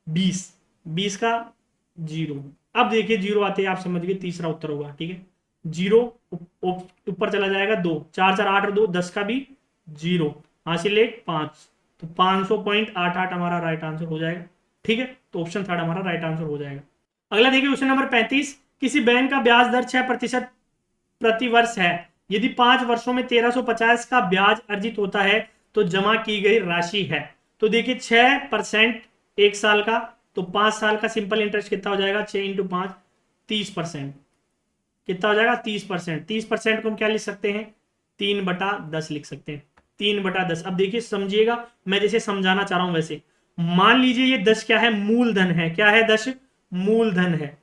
20, 20 का जीरो। अब देखिए जीरो आते ही आप समझ गए तीसरा उत्तर होगा। ठीक है, जीरो, ऊपर चला जाएगा 2, 4 4 8 और 2 10 का भी जीरो, हासिल 1 5, तो 500.88 हमारा राइट आंसर हो जाएगा। ठीक है, तो ऑप्शन थर्ड हमारा राइट आंसर हो जाएगा। अगला देखिए क्वेश्चन नंबर 35, किसी बैंक का ब्याज दर 6% प्रति वर्ष है। यदि 5 वर्षों में 1350 का ब्याज अर्जित होता है तो जमा की गई राशि है। तो देखिए 6% एक साल का, तो 5 साल का सिंपल इंटरेस्ट कितना हो जाएगा, 6 इंटू 5 30%, कितना हो जाएगा 30%। 30% को हम क्या लिख सकते हैं, 3/10 लिख सकते हैं, 3/10। अब देखिए समझिएगा, मैं जैसे समझाना चाह रहा हूं वैसे। मान लीजिए ये 10 क्या है, मूलधन है, क्या है 10 मूलधन है,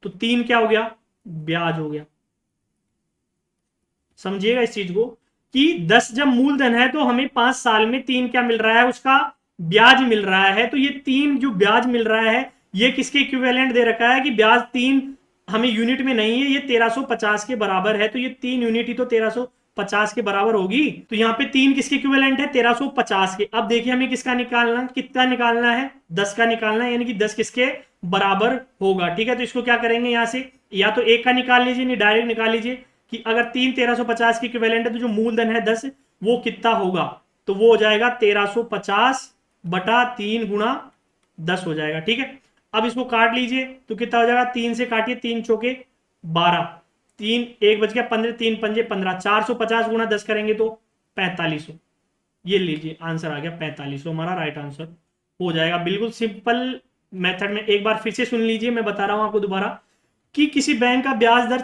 तो 3 क्या हो गया, ब्याज हो गया। समझिएगा इस चीज को कि 10 जब मूलधन है तो हमें 5 साल में 3 क्या मिल रहा है, उसका ब्याज मिल रहा है। तो ये 3 जो ब्याज मिल रहा है ये किसके इक्विवेलेंट दे रखा है कि ब्याज 3 हमें यूनिट में नहीं है, ये 1350 के बराबर है। तो ये 3 यूनिट ही तो 1350 के बराबर होगी। तो यहाँ पे 3 किसके इक्विवेलेंट है, 1350 के। अब देखिए हमें किसका निकालना, कितना निकालना है, 10 का निकालना है, यानी कि 10 किसके बराबर होगा। ठीक है, तो इसको क्या करेंगे, यहां से या तो 1 का निकाल लीजिए, नहीं डायरेक्ट निकाल लीजिए कि अगर 3 1350 की इक्विवेलेंट है तो जो मूलधन है 10 वो कितना होगा, तो वो हो जाएगा 1350/3 गुणा 10 हो जाएगा। ठीक है, अब इसको काट लीजिए तो कितना हो जाएगा, 3 से काटिए, 3 चौके 12, 3 1 बच गया 15, 3 पंजे 15, 450 गुणा 10 करेंगे तो 4500। ये लीजिए आंसर आ गया 4500, हमारा राइट आंसर हो जाएगा। बिल्कुल सिंपल मेथड में एक बार फिर से सुन लीजिए, मैं बता रहा हूं आपको दोबारा कि किसी बैंक का ब्याज दर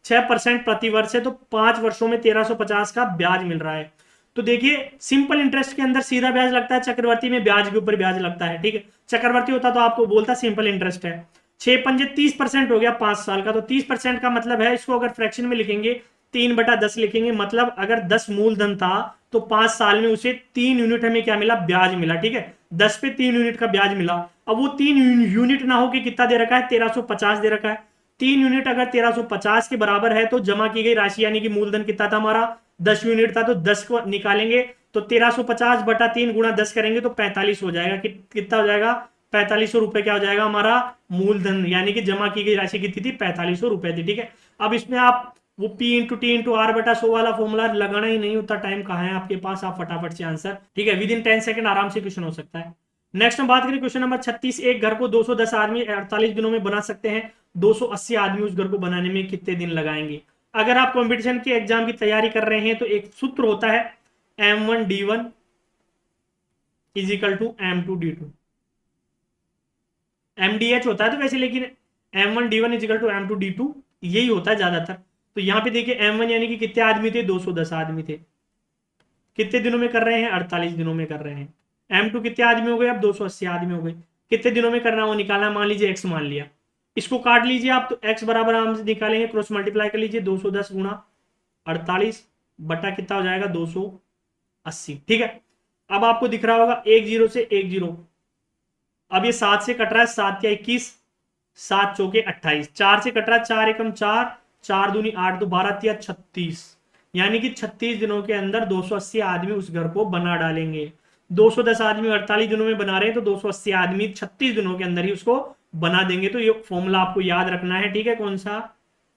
6% प्रति वर्ष है, तो 5 वर्षों में 1350 का ब्याज मिल रहा है। तो देखिए सिंपल इंटरेस्ट के अंदर सीधा ब्याज लगता है, चक्रवर्ती में ब्याज के ऊपर ब्याज लगता है। ठीक है, चक्रवर्ती होता तो आपको बोलता सिंपल इंटरेस्ट है। 6 पंजे 30% हो गया 5 साल का, तो 30% का मतलब है, इसको अगर फ्रैक्शन में लिखेंगे 3/10 लिखेंगे, मतलब अगर 10 मूलधन था तो 5 साल में उसे 3 यूनिट हमें क्या मिला, ब्याज मिला। ठीक है, 10 पे 3 यूनिट का ब्याज मिला। अब वो 3 यूनिट ना हो के कितना दे रखा है, 1350 दे रखा है। 3 यूनिट अगर 1350 के बराबर है तो जमा की गई राशि यानी कि मूलधन कितना था हमारा, 10 यूनिट था, तो 10 को निकालेंगे तो 1350/3 गुणा 10 करेंगे तो 45 हो जाएगा। कितना हो जाएगा, 4500 रुपए क्या हो जाएगा हमारा मूलधन, यानी कि जमा की गई राशि कितनी थी, 4500 रुपए थी। ठीक है, अब इसमें आप वो P×T×R/100 वाला फॉर्मूला लगाना ही नहीं, होता टाइम कहाँ है आपके पास, आप फटाफट से आंसर, ठीक है, विद इन 10 सेकंड आराम से क्वेश्चन हो सकता है। नेक्स्ट हम बात करें क्वेश्चन नंबर 36, एक घर को 210 आदमी 48 दिनों में बना सकते हैं, 280 आदमी उस घर को बनाने में कितने दिन लगाएंगे। अगर आप कंपटीशन के एग्जाम की तैयारी कर रहे हैं तो एक सूत्र होता है M1D1 = M2D2, MDH होता है तो वैसे, लेकिन M1D1 = M2D2 यही होता है ज्यादातर। तो यहां पे देखिए M1 यानी कि कितने आदमी थे, 210 आदमी थे, कितने दिनों में कर रहे हैं, 48 दिनों में कर रहे हैं। M2 कितने आदमी हो गए, अब 280 आदमी हो गए, कितने दिनों में करना वो निकालना, मान लीजिए x मान लिया, इसको काट लीजिए आप, तो x बराबर आराम से निकालेंगे, क्रॉस मल्टीप्लाई कर लीजिए, 210 गुणा 48 बटा कितना हो जाएगा, 280। ठीक है, अब आपको दिख रहा होगा 1 0 से 1 0, अब ये 7 से कट रहा है, 7 या 21, 7 चौके 28, 4 से कट रहा है, 4 एकम 4, 4 दूनी 8, तो 12 या 36, यानी कि 36 दिनों के अंदर 280 आदमी उस घर को बना डालेंगे। 210 आदमी 48 दिनों में बना रहे हैं, तो 280 आदमी 36 दिनों के अंदर ही उसको बना देंगे। तो ये फॉर्मूला आपको याद रखना है। ठीक है, कौन सा,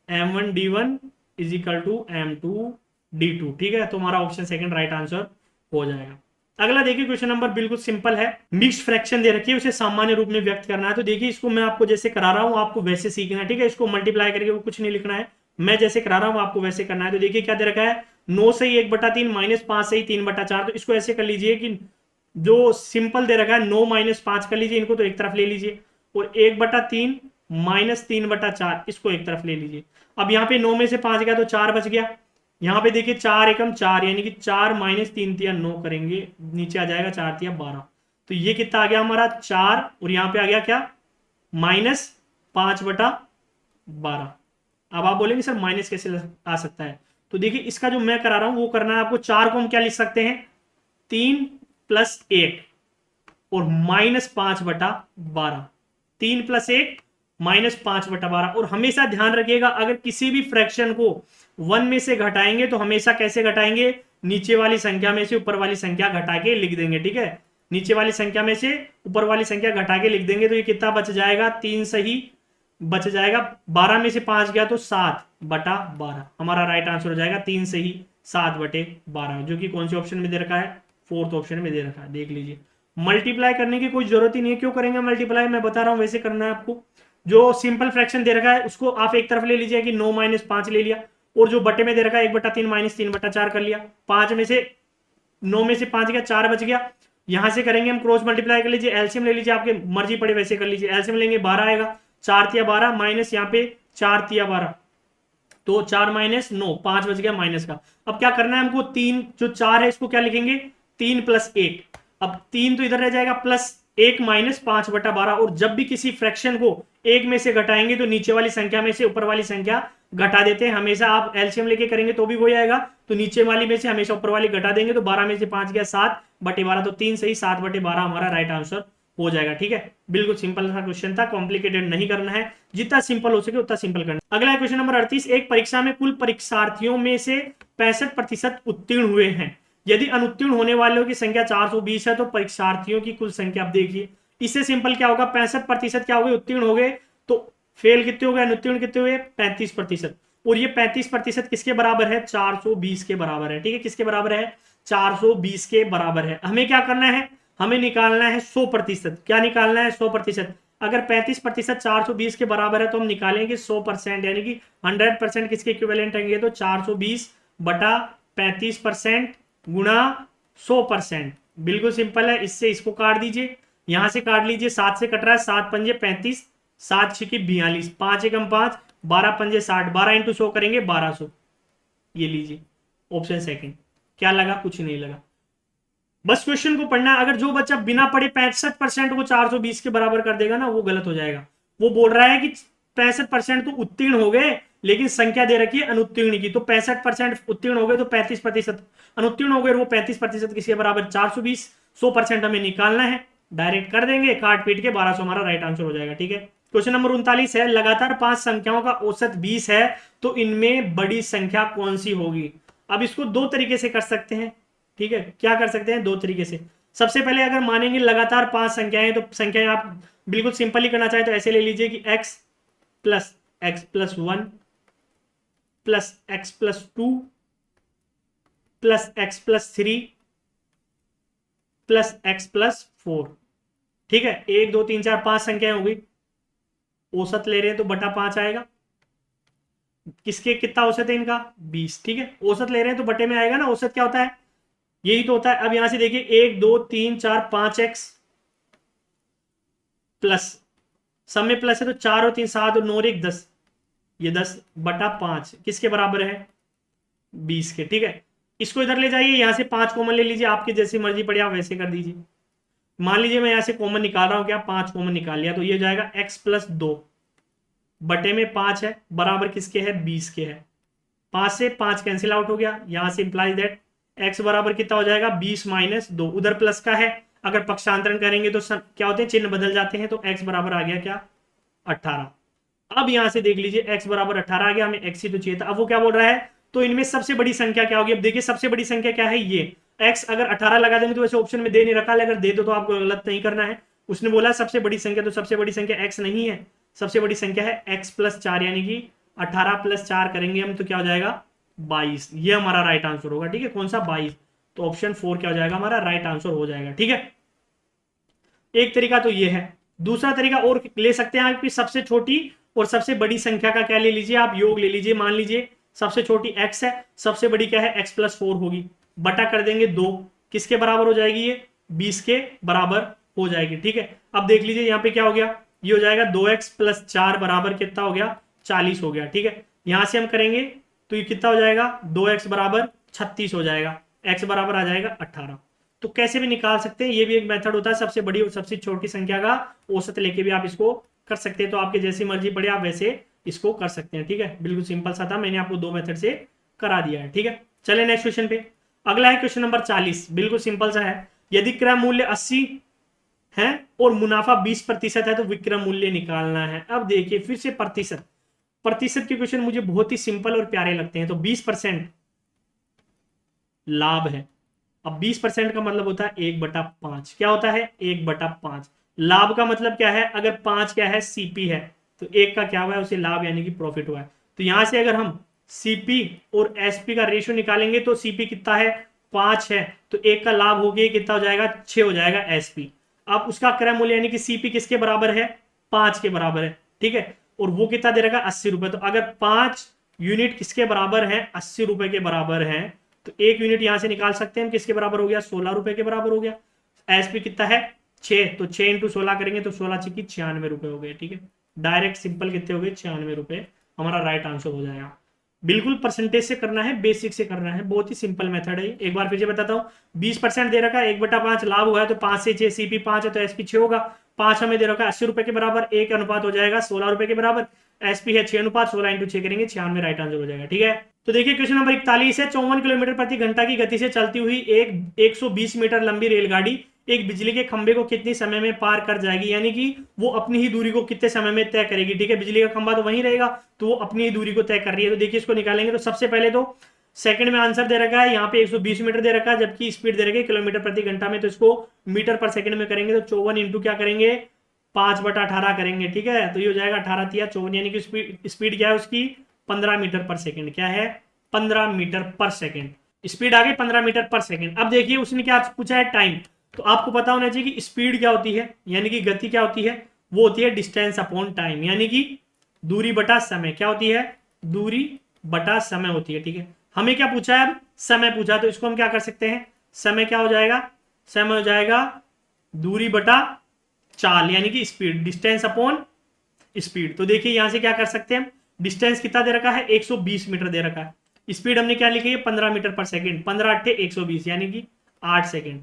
M1D1 = M2D2। ठीक है, तो हमारा ऑप्शन सेकंड राइट आंसर हो जाएगा। अगला देखिए क्वेश्चन नंबर बिल्कुल सिंपल है, मिक्स्ड फ्रैक्शन दे रखी है, उसे सामान्य रूप में व्यक्त करना है। तो देखिए इसको मैं आपको जैसे करा रहा हूं आपको वैसे सीखना है। ठीक है, इसको मल्टीप्लाई करके वो कुछ नहीं लिखना है, मैं जैसे करा रहा हूं आपको वैसे करना है। तो देखिए क्या दे रखा है, 9 से 1/3 -5 से 3/4, तो इसको ऐसे कर लीजिए कि जो सिंपल दे रखा है 9 - 5 कर लीजिए, इनको तो एक तरफ ले लीजिए, और 1/3 -3/4 इसको एक तरफ ले लीजिए। अब यहाँ पे 9 में से 5 गया तो 4 बच गया, यहाँ पे देखिए 4 एकम 4, यानी कि 4 - 3 × 9 करेंगे, नीचे आ जाएगा 4 × 12, तो ये कितना आ गया हमारा 4, और यहाँ पे आ गया क्या, -5/12। अब आप बोलेंगे सर माइनस कैसे आ सकता है, तो देखिए इसका जो मैं करा रहा हूं वो करना है आपको। 4 को हम क्या लिख सकते हैं, 3 + 1 और -5/12, 3 + 1 -5/12। और हमेशा ध्यान रखिएगा अगर किसी भी फ्रैक्शन को 1 में से घटाएंगे तो हमेशा कैसे घटाएंगे, नीचे वाली संख्या में से ऊपर वाली संख्या घटा के लिख देंगे। ठीक है, नीचे वाली संख्या में से ऊपर वाली संख्या घटा के लिख देंगे, तो ये कितना बच जाएगा, 3 सही बच जाएगा 12 में से 5 गया तो 7/12 हमारा राइट आंसर हो जाएगा। 3 से ही 7/12, जो कि कौन से ऑप्शन में दे रखा है, फोर्थ ऑप्शन में दे रखा है। देख लीजिए, मल्टीप्लाई करने की कोई जरूरत ही नहीं है। क्यों करेंगे मल्टीप्लाई, मैं बता रहा हूं वैसे करना है आपको। जो सिंपल फ्रैक्शन दे रखा है उसको आप एक तरफ ले लीजिए कि 9-5 ले लिया, और जो बटे में दे रखा है 1/3 - 3/4 कर लिया। 5 में से 9 में से 5 गया, 4 बच गया। यहां से करेंगे हम क्रॉस मल्टीप्लाई कर लीजिए, एलसीएम ले लीजिए, आपके मर्जी पड़े वैसे कर लीजिए। एलसीएम लेंगे 12 आएगा, 4 तिया 12 माइनस यहाँ पे 4 तिया 12, तो 4 - 9, 5 बच गया माइनस का। अब क्या करना है हमको, 3 जो 4 है इसको क्या लिखेंगे, 3 + 1। अब 3 तो इधर रह जाएगा, +1 - 5/12। और जब भी किसी फ्रैक्शन को 1 में से घटाएंगे तो नीचे वाली संख्या में से ऊपर वाली संख्या घटा देते हैं हमेशा। आप एलसीएम लेके करेंगे तो भी वही आएगा, तो नीचे वाली में से हमेशा ऊपर वाली घटा देंगे। तो 12 में से 5 गया 7/12, तो 3 से ही 7/12 हमारा राइट आंसर हो जाएगा। ठीक है, बिल्कुल सिंपल सा क्वेश्चन था, कॉम्प्लिकेटेड नहीं करना है, जितना सिंपल हो सके उतना सिंपल करना। अगला क्वेश्चन नंबर 38, एक परीक्षा में कुल परीक्षार्थियों में से 65% उत्तीर्ण हुए हैं। यदि अनुत्तीर्ण होने वालों की संख्या 420 है तो परीक्षार्थियों की कुल संख्या, आप देखिए इससे सिंपल क्या होगा, 65% क्या हो गए, उत्तीर्ण हो गए, तो फेल कितने हो गए, अनुत्तीर्ण कितने हुए, 35%। और ये 35% किसके बराबर है, 420 के बराबर है। ठीक है, किसके बराबर है, 420 के बराबर है। हमें क्या करना है, हमें निकालना है 100%। क्या निकालना है, 100%। अगर 35% 420 के बराबर है तो हम निकालेंगे 100%, यानी कि 100% किसके इक्विवेलेंट आएंगे, तो 420/35% गुणा 100%। बिल्कुल सिंपल है, इससे इसको काट दीजिए, यहां से काट लीजिए, 7 से कट रहा है, 7 पंजे 35, 7 छिके 42, 5 एकम 5, 12 पंजे 60, 12 इंटू 100 करेंगे 1200। ये लीजिए ऑप्शन सेकंड। क्या लगा, कुछ नहीं लगा, बस क्वेश्चन को पढ़ना है। अगर जो बच्चा बिना पढ़े 65% को 420 के बराबर कर देगा ना, वो गलत हो जाएगा। वो बोल रहा है कि 65% तो उत्तीर्ण हो गए, लेकिन संख्या दे रखी है अनुत्तीर्ण की, तो 65% उत्तीर्ण हो गए तो 35% अनुत्तीर्ण हो गए, वो 35% किसके बराबर, 420। 100% हमें निकालना है, डायरेक्ट कर देंगे काट पीट के, 1200 हमारा राइट आंसर हो जाएगा। ठीक है, क्वेश्चन नंबर 39 है, लगातार 5 संख्याओं का औसत 20 है तो इनमें बड़ी संख्या कौन सी होगी। अब इसको दो तरीके से कर सकते हैं। ठीक है, क्या कर सकते हैं, दो तरीके से। सबसे पहले अगर मानेंगे लगातार 5 संख्याएं, तो संख्याएं आप बिल्कुल सिंपल ही करना चाहे तो ऐसे ले लीजिए कि x + x+1 + x+2 + x+3 + x+4। ठीक है, 1 2 3 4 5 संख्याएं हो गई। औसत ले रहे हैं तो बटा 5 आएगा। किसके कितना औसत है इनका, 20। ठीक है, औसत ले रहे हैं तो बटे में आएगा ना, औसत क्या होता है, यही तो होता है। अब यहां से देखिए 1 2 3 4 5x प्लस, सब में प्लस है तो 4 और 3 7 और 9 और 1 10, ये 10/5 किसके बराबर है, 20 के। ठीक है, इसको इधर ले जाइए, यहां से 5 कॉमन ले लीजिए, आपकी जैसी मर्जी पड़े आप वैसे कर दीजिए। मान लीजिए मैं यहां से कॉमन निकाल रहा हूं, क्या 5 कॉमन निकाल लिया, तो ये जाएगा x+2 बटे में 5 है, बराबर किसके है, 20 के है। 5 से 5 कैंसिल आउट हो गया, यहां से इंप्लाइज दैट x बराबर कितना हो जाएगा, 20 - 2, उधर प्लस का है, अगर पक्षांतरण करेंगे तो क्या होते हैं, चिन्ह बदल जाते हैं, तो x बराबर आ गया क्या, 18। अब यहां से देख लीजिए x बराबर 18 आ गया, हमें x ही तो चाहिए था। अब वो क्या बोल रहा है, तो इनमें सबसे बड़ी संख्या क्या होगी, अब देखिए सबसे बड़ी संख्या क्या है, ये x। अगर 18 लगा देंगे तो वैसे ऑप्शन में दे नहीं रखा, अगर दे दो तो आपको गलत नहीं करना है। उसने बोला सबसे बड़ी संख्या, तो सबसे बड़ी संख्या x नहीं है, सबसे बड़ी संख्या है x+4, यानी कि 18 + 4 करेंगे हम तो क्या हो जाएगा, 22। ये हमारा राइट आंसर होगा। ठीक है, कौन सा, 22, तो ऑप्शन 4 क्या हो जाएगा, हमारा राइट आंसर हो जाएगा। ठीक है, एक तरीका तो ये है। दूसरा तरीका और ले सकते हैं आपकी, सबसे छोटी और सबसे बड़ी संख्या का क्या ले लीजिए, आप योग ले लीजिए। मान लीजिए सबसे छोटी x है, सबसे बड़ी क्या है, x+4 होगी, बटा कर देंगे 2, किसके बराबर हो जाएगी, ये 20 के बराबर हो जाएगी। ठीक है, अब देख लीजिए यहाँ पे क्या हो गया, ये हो जाएगा 2x + 4 बराबर कितना हो गया, 40 हो गया। ठीक है, यहां से हम करेंगे तो ये कितना हो जाएगा, 2x बराबर 36 हो जाएगा, x बराबर आ जाएगा 18। तो कैसे भी निकाल सकते हैं, ये भी एक मेथड होता है, सबसे बड़ी और सबसे छोटी संख्या का औसत लेके भी आप इसको कर सकते हैं। तो आपके जैसी मर्जी पड़े आप वैसे इसको कर सकते हैं। ठीक है, बिल्कुल सिंपल सा था, मैंने आपको 2 मेथड से करा दिया है। ठीक है, चले नेक्स्ट क्वेश्चन पे। अगला है क्वेश्चन नंबर 40, बिल्कुल सिंपल सा है। यदि क्रय मूल्य 80 है और मुनाफा 20% है तो विक्रय मूल्य निकालना है। अब देखिए फिर से प्रतिशत, प्रतिशत के क्वेश्चन मुझे बहुत ही सिंपल और प्यारे लगते हैं। तो 20% लाभ है। अब 20% का मतलब होता है 1/5। क्या होता है, 1/5। लाभ का मतलब क्या है, अगर 5 क्या है, सीपी है, तो एक का क्या हुआ है, उसे लाभ यानी कि प्रॉफिट हुआ है। तो यहां से अगर हम सीपी और एसपी का रेशियो निकालेंगे तो सीपी कितना है, 5 है, तो एक का लाभ हो गया कितना हो जाएगा, 6 हो जाएगा एसपी। अब उसका क्रय मूल्य यानी कि सीपी किसके बराबर है, 5 के बराबर है, ठीक है, और वो कितना दे रखा, 80 रुपए। तो अगर 5 यूनिट किसके बराबर है, 80 रुपए के बराबर है, तो एक यूनिट यहां से निकाल सकते हैं हम, किसके बराबर हो गया, 16 रुपए के बराबर हो गया। एसपी कितना है, 6, तो 6 इंटू 16 करेंगे तो 16 की 96 रुपए हो गए, ठीक है, डायरेक्ट सिंपल कितने हो गए, 96 रुपए हमारा राइट आंसर हो जाएगा। बिल्कुल परसेंटेज से करना है, बेसिक से करना है, बहुत ही सिंपल मेथड है। एक बार फिर से बताता हूँ, 20% दे रखा है, 1/5 लाभ हुआ है, तो 5 से 6, सीपी 5 है तो एसपी 6 होगा। 5 हमें दे रखा है 80 रुपए के बराबर, एक अनुपात हो जाएगा 16 रुपए के बराबर, एसपी है 6 अनुपात 16 इंटू 6 करेंगे 96 राइट आंसर हो जाएगा, ठीक है। तो देखिए क्वेश्चन नंबर 41 है, 54 किलोमीटर प्रति घंटा की गति से चलती हुई एक 120 मीटर लंबी रेलगाड़ी एक बिजली के खंभे को कितनी समय में पार कर जाएगी, यानी कि वो अपनी ही दूरी को कितने समय में तय करेगी, ठीक है, बिजली का खंभा तो वहीं रहेगा, तो वो अपनी ही दूरी को तय कर रही है। तो देखिए इसको निकालेंगे, तो सबसे पहले तो सेकंड में आंसर दे रखा है, यहाँ पे 120 मीटर दे रखा है, जबकि स्पीड दे रखी है किलोमीटर प्रति घंटा में, तो इसको मीटर पर सेकंड में करेंगे, तो 54 इंटू क्या करेंगे, 5/18 करेंगे, ठीक है, तो ये हो जाएगा 18 तिया 54, यानी कि स्पीड क्या है उसकी, 15 मीटर पर सेकंड, क्या है, 15 मीटर पर सेकंड, स्पीड आ गई 15 मीटर पर सेकंड। अब देखिए उसने क्या पूछा है, टाइम, तो आपको पता होना चाहिए कि स्पीड क्या होती है, यानी कि गति क्या होती है, वो होती है डिस्टेंस अपॉन टाइम, यानी कि दूरी बटा समय, क्या होती है, दूरी बटा समय होती है, ठीक है। हमें क्या पूछा है, अब समय पूछा, तो इसको हम क्या कर सकते हैं, समय क्या हो जाएगा, समय हो जाएगा दूरी बटा चाल, यानी कि स्पीड, डिस्टेंस अपॉन स्पीड। तो देखिए यहां से क्या कर सकते हैं हम, डिस्टेंस कितना दे रखा है, 120 मीटर दे रखा है, स्पीड हमने क्या लिखी है, 15 मीटर पर सेकंड, 15 8 120 यानी कि 8 सेकंड,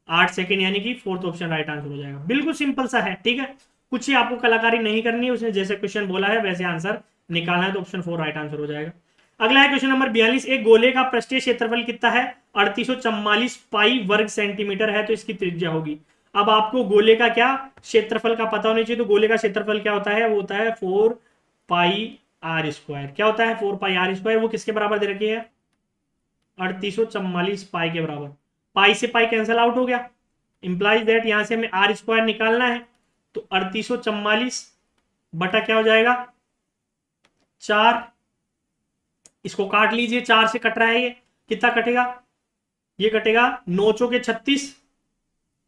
8 सेकंड, यानी कि फोर्थ ऑप्शन राइट आंसर हो जाएगा। बिल्कुल सिंपल सा है, ठीक है, कुछ ही आपको कलाकारी नहीं करनी है, उसने जैसे क्वेश्चन बोला है वैसे आंसर निकालना है, तो ऑप्शन 4 राइट आंसर हो जाएगा। अगला है क्वेश्चन नंबर 42, एक गोले का पृष्ठीय क्षेत्रफल कितना है, 3844 पाई वर्ग सेंटीमीटर है, तो इसकी त्रिज्या होगी। अब आपको गोले का क्या क्षेत्रफल का पता होना चाहिए, तो गोले का क्षेत्रफल क्या होता है, वो होता है 4 पाई आर स्क्वायर, क्या होता है 4 पाई आर स्क्वायर, वो किसके बराबर दे रखी है, 3844 पाई के बराबर, पाई से पाई कैंसिल आउट हो गया, इंप्लाइज दैट यहां से हमें आर स्क्वायर निकालना है, तो 3844 बटा क्या हो जाएगा 4, इसको काट लीजिए, 4 से कट रहा है, ये कितना कटेगा, ये कटेगा 9 चौके 36,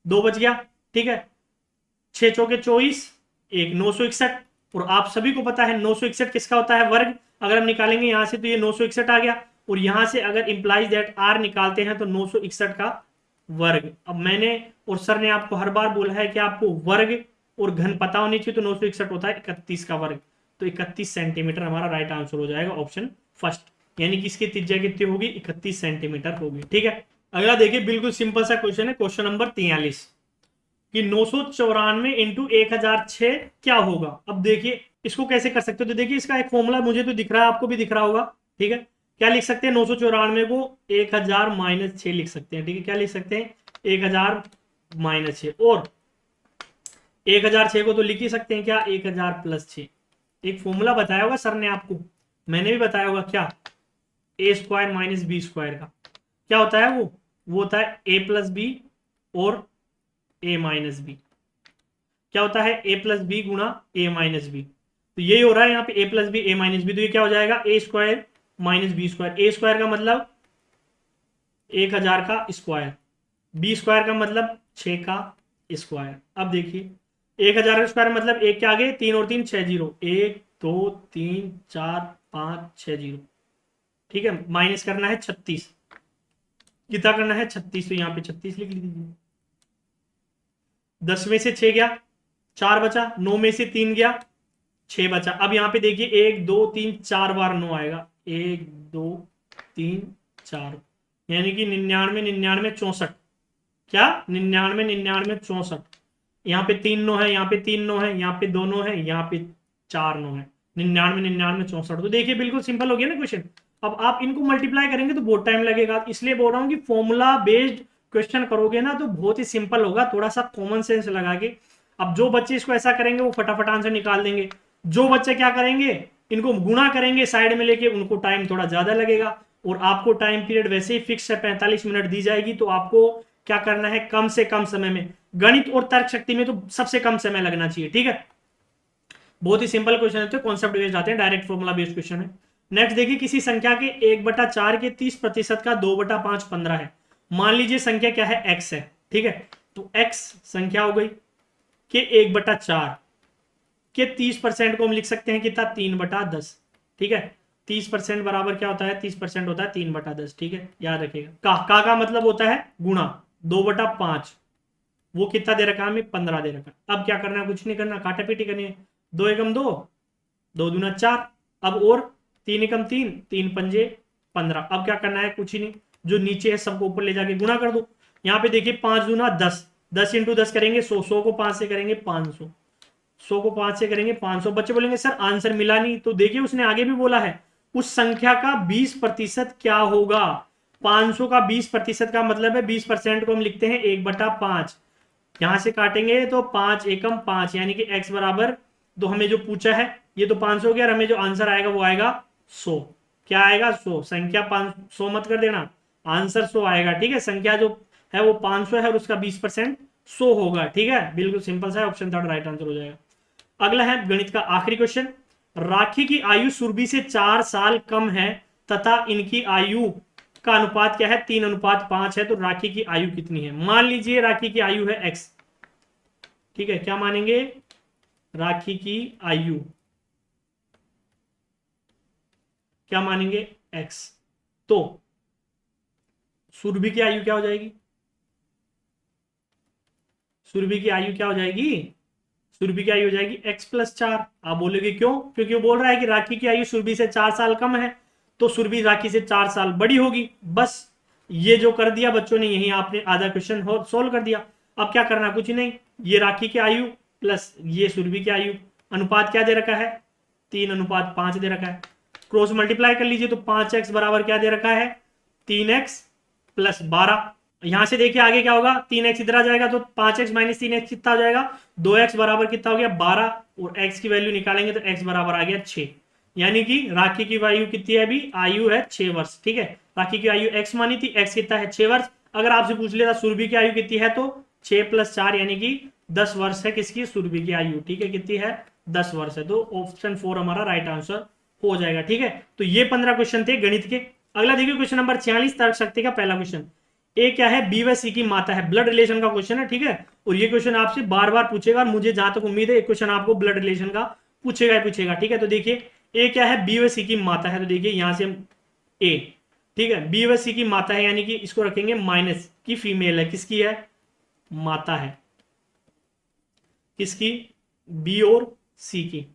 2 बच गया, ठीक है, 6 चौके 24, एक 961, और आप सभी को पता है 961 किसका होता है, वर्ग, अगर हम निकालेंगे यहां से तो ये 961 आ गया, और यहां से अगर इंप्लाइज दैट आर निकालते हैं तो 961 का वर्ग। अब मैंने और सर ने आपको हर बार बोला है कि आपको वर्ग और घन पता होनी चाहिए, तो 961 होता है 31 का वर्ग, तो 31 सेंटीमीटर हमारा राइट आंसर हो जाएगा ऑप्शन फर्स्ट, यानी कि इसकी त्रिज्या कितनी होगी, 31 सेंटीमीटर होगी, ठीक है। अगला देखिए बिल्कुल सिंपल सा क्वेश्चन है, क्वेश्चन नंबर 43 कि 994 इंटू 1006 क्या होगा। अब देखिए इसको कैसे कर सकते हो, तो देखिए इसका एक फॉर्मूला मुझे तो दिख रहा है, आपको भी दिख रहा होगा, ठीक है, क्या लिख सकते हैं, 994 को 1000 माइनस 6 लिख सकते हैं, ठीक है, क्या लिख सकते हैं 1000 माइनस 6, और 1006 को तो लिख ही सकते हैं क्या, 1000 प्लस 6, एक फॉर्मूला बताया होगा सर ने आपको, मैंने भी बताया होगा, क्या ए स्क्वायर माइनस बी स्क्वायर का क्या होता है, वो होता है ए प्लस बी और ए माइनस बी, क्या होता है ए प्लस बी गुणा ए माइनस बी, तो यही हो रहा है यहाँ पे ए प्लस बी ए माइनस बी, तो ये क्या हो जाएगा ए स्क्वायर माइनस बी स्क्वायर, ए स्क्वायर का मतलब 1000 का स्क्वायर, बी स्क्वायर का मतलब 6 का स्क्वायर। अब देखिए 1000 का स्क्वायर मतलब एक के आगे 3 और 3 6 जीरो, 1 2 3 4 5 6 जीरो, ठीक है, माइनस करना है 36, कितना करना है 36, तो यहाँ पे 36 लिख लीजिए, 10 में से 6 गया 4 बचा, 9 में से 3 गया 6 बचा। अब यहाँ पे देखिए 1 2 3 4 बार 9 आएगा, 1 2 3 4, यानी कि 99 99 64, क्या 99 99 64, यहाँ पे 3 9 है, यहाँ पे 3 9 है, यहाँ पे 2 9 है, यहाँ पे 4 9 है, 99 99 64, तो देखिए बिल्कुल सिंपल हो गया ना क्वेश्चन। अब आप इनको मल्टीप्लाई करेंगे तो बहुत टाइम लगेगा, इसलिए बोल रहा हूँ कि फॉर्मूला बेस्ड क्वेश्चन करोगे ना तो बहुत ही सिंपल होगा, थोड़ा सा कॉमन सेंस लगा के। अब जो बच्चे इसको ऐसा करेंगे वो फटाफट आंसर निकाल देंगे, जो बच्चे क्या करेंगे इनको गुणा करेंगे साइड में लेके, उनको टाइम थोड़ा ज्यादा लगेगा, और आपको टाइम पीरियड वैसे ही फिक्स है 45 मिनट दी जाएगी, तो आपको क्या करना है कम से कम समय में, गणित और तर्क शक्ति में तो सबसे कम समय लगना चाहिए, ठीक है। बहुत ही सिंपल क्वेश्चन होते हैं, कॉन्सेप्ट बेस्ड आते हैं, डायरेक्ट फॉर्मूला बेस्ड क्वेश्चन है। नेक्स्ट देखिए, किसी संख्या के 1/4 के 30% का 2/5 15 है। मान लीजिए संख्या क्या है, x है, ठीक है। तो x संख्या हो गई कि 1/4 के 30% को हम लिख सकते हैं कितना, 3/10, ठीक है। 30% बराबर क्या होता है, 30% होता है 3/10, ठीक है, याद रखिएगा। का मतलब होता है गुणा, 2/5 वो कितना दे रखा है हमें, 15 दे रखा है। अब क्या करना है, कुछ नहीं करना, काटा पीटी करनी है। 2 एकम 2, 2 दूना 4, अब और 3 एकम 3, 3 पंजे 15। अब क्या करना है, कुछ ही नहीं, जो नीचे है सबको ऊपर ले जाके गुणा कर दो। यहाँ पे देखिए 5 दूना 10, 10 इंटू 10 करेंगे 100, 100 को 5 से करेंगे 500, 100 को 5 से करेंगे 500। बच्चे बोलेंगे सर आंसर मिला नहीं, तो देखिए उसने आगे भी बोला है उस संख्या का 20% क्या होगा। 500 का 20% का मतलब है 20% को हम लिखते हैं 1/5। यहां से काटेंगे तो 5 एकम 5, यानी कि x बराबर, तो हमें जो पूछा है ये तो 500 हो गया, और हमें जो आंसर आएगा वो आएगा 100। क्या आएगा, 100। संख्या 500 मत कर देना, आंसर 100 आएगा, ठीक है। संख्या जो है वो 500 है और उसका 20% 100 होगा, ठीक है। बिल्कुल सिंपल सा, ऑप्शन थर्ड राइट आंसर हो जाएगा। अगला है गणित का आखिरी क्वेश्चन। राखी की आयु सुरभि से 4 साल कम है तथा इनकी आयु का अनुपात क्या है, 3:5 है। तो राखी की आयु कितनी है। मान लीजिए राखी की आयु है x, ठीक है। क्या मानेंगे, राखी की आयु क्या मानेंगे, x। तो सुरभि की आयु क्या हो जाएगी, सुरभि की आयु क्या हो जाएगी, सुरभि की आयु हो जाएगी x+4। आप बोलोगे क्यों, क्योंकि वो बोल रहा है कि राखी की आयु सुरभि से 4 साल कम है, तो सुरभि राखी से 4 साल बड़ी होगी। बस ये जो कर दिया बच्चों ने, यही आपने आधा क्वेश्चन सोल्व कर दिया। अब क्या करना, कुछ नहीं, ये राखी की आयु प्लस ये सुरभि की आयु, अनुपात क्या दे रखा है, 3:5 दे रखा है। क्रॉस मल्टीप्लाई कर लीजिए तो 5x बराबर क्या दे रखा है, 3x+12। यहां से देखिए आगे क्या होगा, 3x इधर आ जाएगा तो 5x माइनस 3x कितना हो जाएगा, 2x बराबर कितना हो गया 12, और x की वैल्यू निकालेंगे तो x बराबर आ गया 6। यानी कि राखी की आयु कितनी है, अभी आयु है 6 वर्ष, ठीक है। राखी की आयु x मानी थी, x कितना है 6 वर्ष। अगर आपसे पूछ लेता सुरभि की आयु कितनी है, तो 6+4 यानी कि 10 वर्ष है किसकी, सुरभि की आयु, ठीक है। कितनी है, 10 वर्ष है। तो ऑप्शन 4 हमारा राइट आंसर हो जाएगा, ठीक है। तो ये 15 क्वेश्चन थे गणित के। अगला देखिए क्वेश्चन नंबर 46, तर्क शक्ति का पहला क्वेश्चन। ए क्या है, बी व सी की माता है, ब्लड रिलेशन का क्वेश्चन है, ठीक है। और ये क्वेश्चन आपसे बार बार पूछेगा, और मुझे जहां तक उम्मीद है एक क्वेश्चन आपको ब्लड रिलेशन का पूछेगा ही पूछेगा, ठीक है। तो देखिए ए क्या है, बी व सी की माता है, तो देखिए यहां से हम ए, ठीक है, बी व सी की माता है, यानी कि इसको रखेंगे माइनस की, फीमेल है, किसकी है, माता है, किसकी, बी और सी की।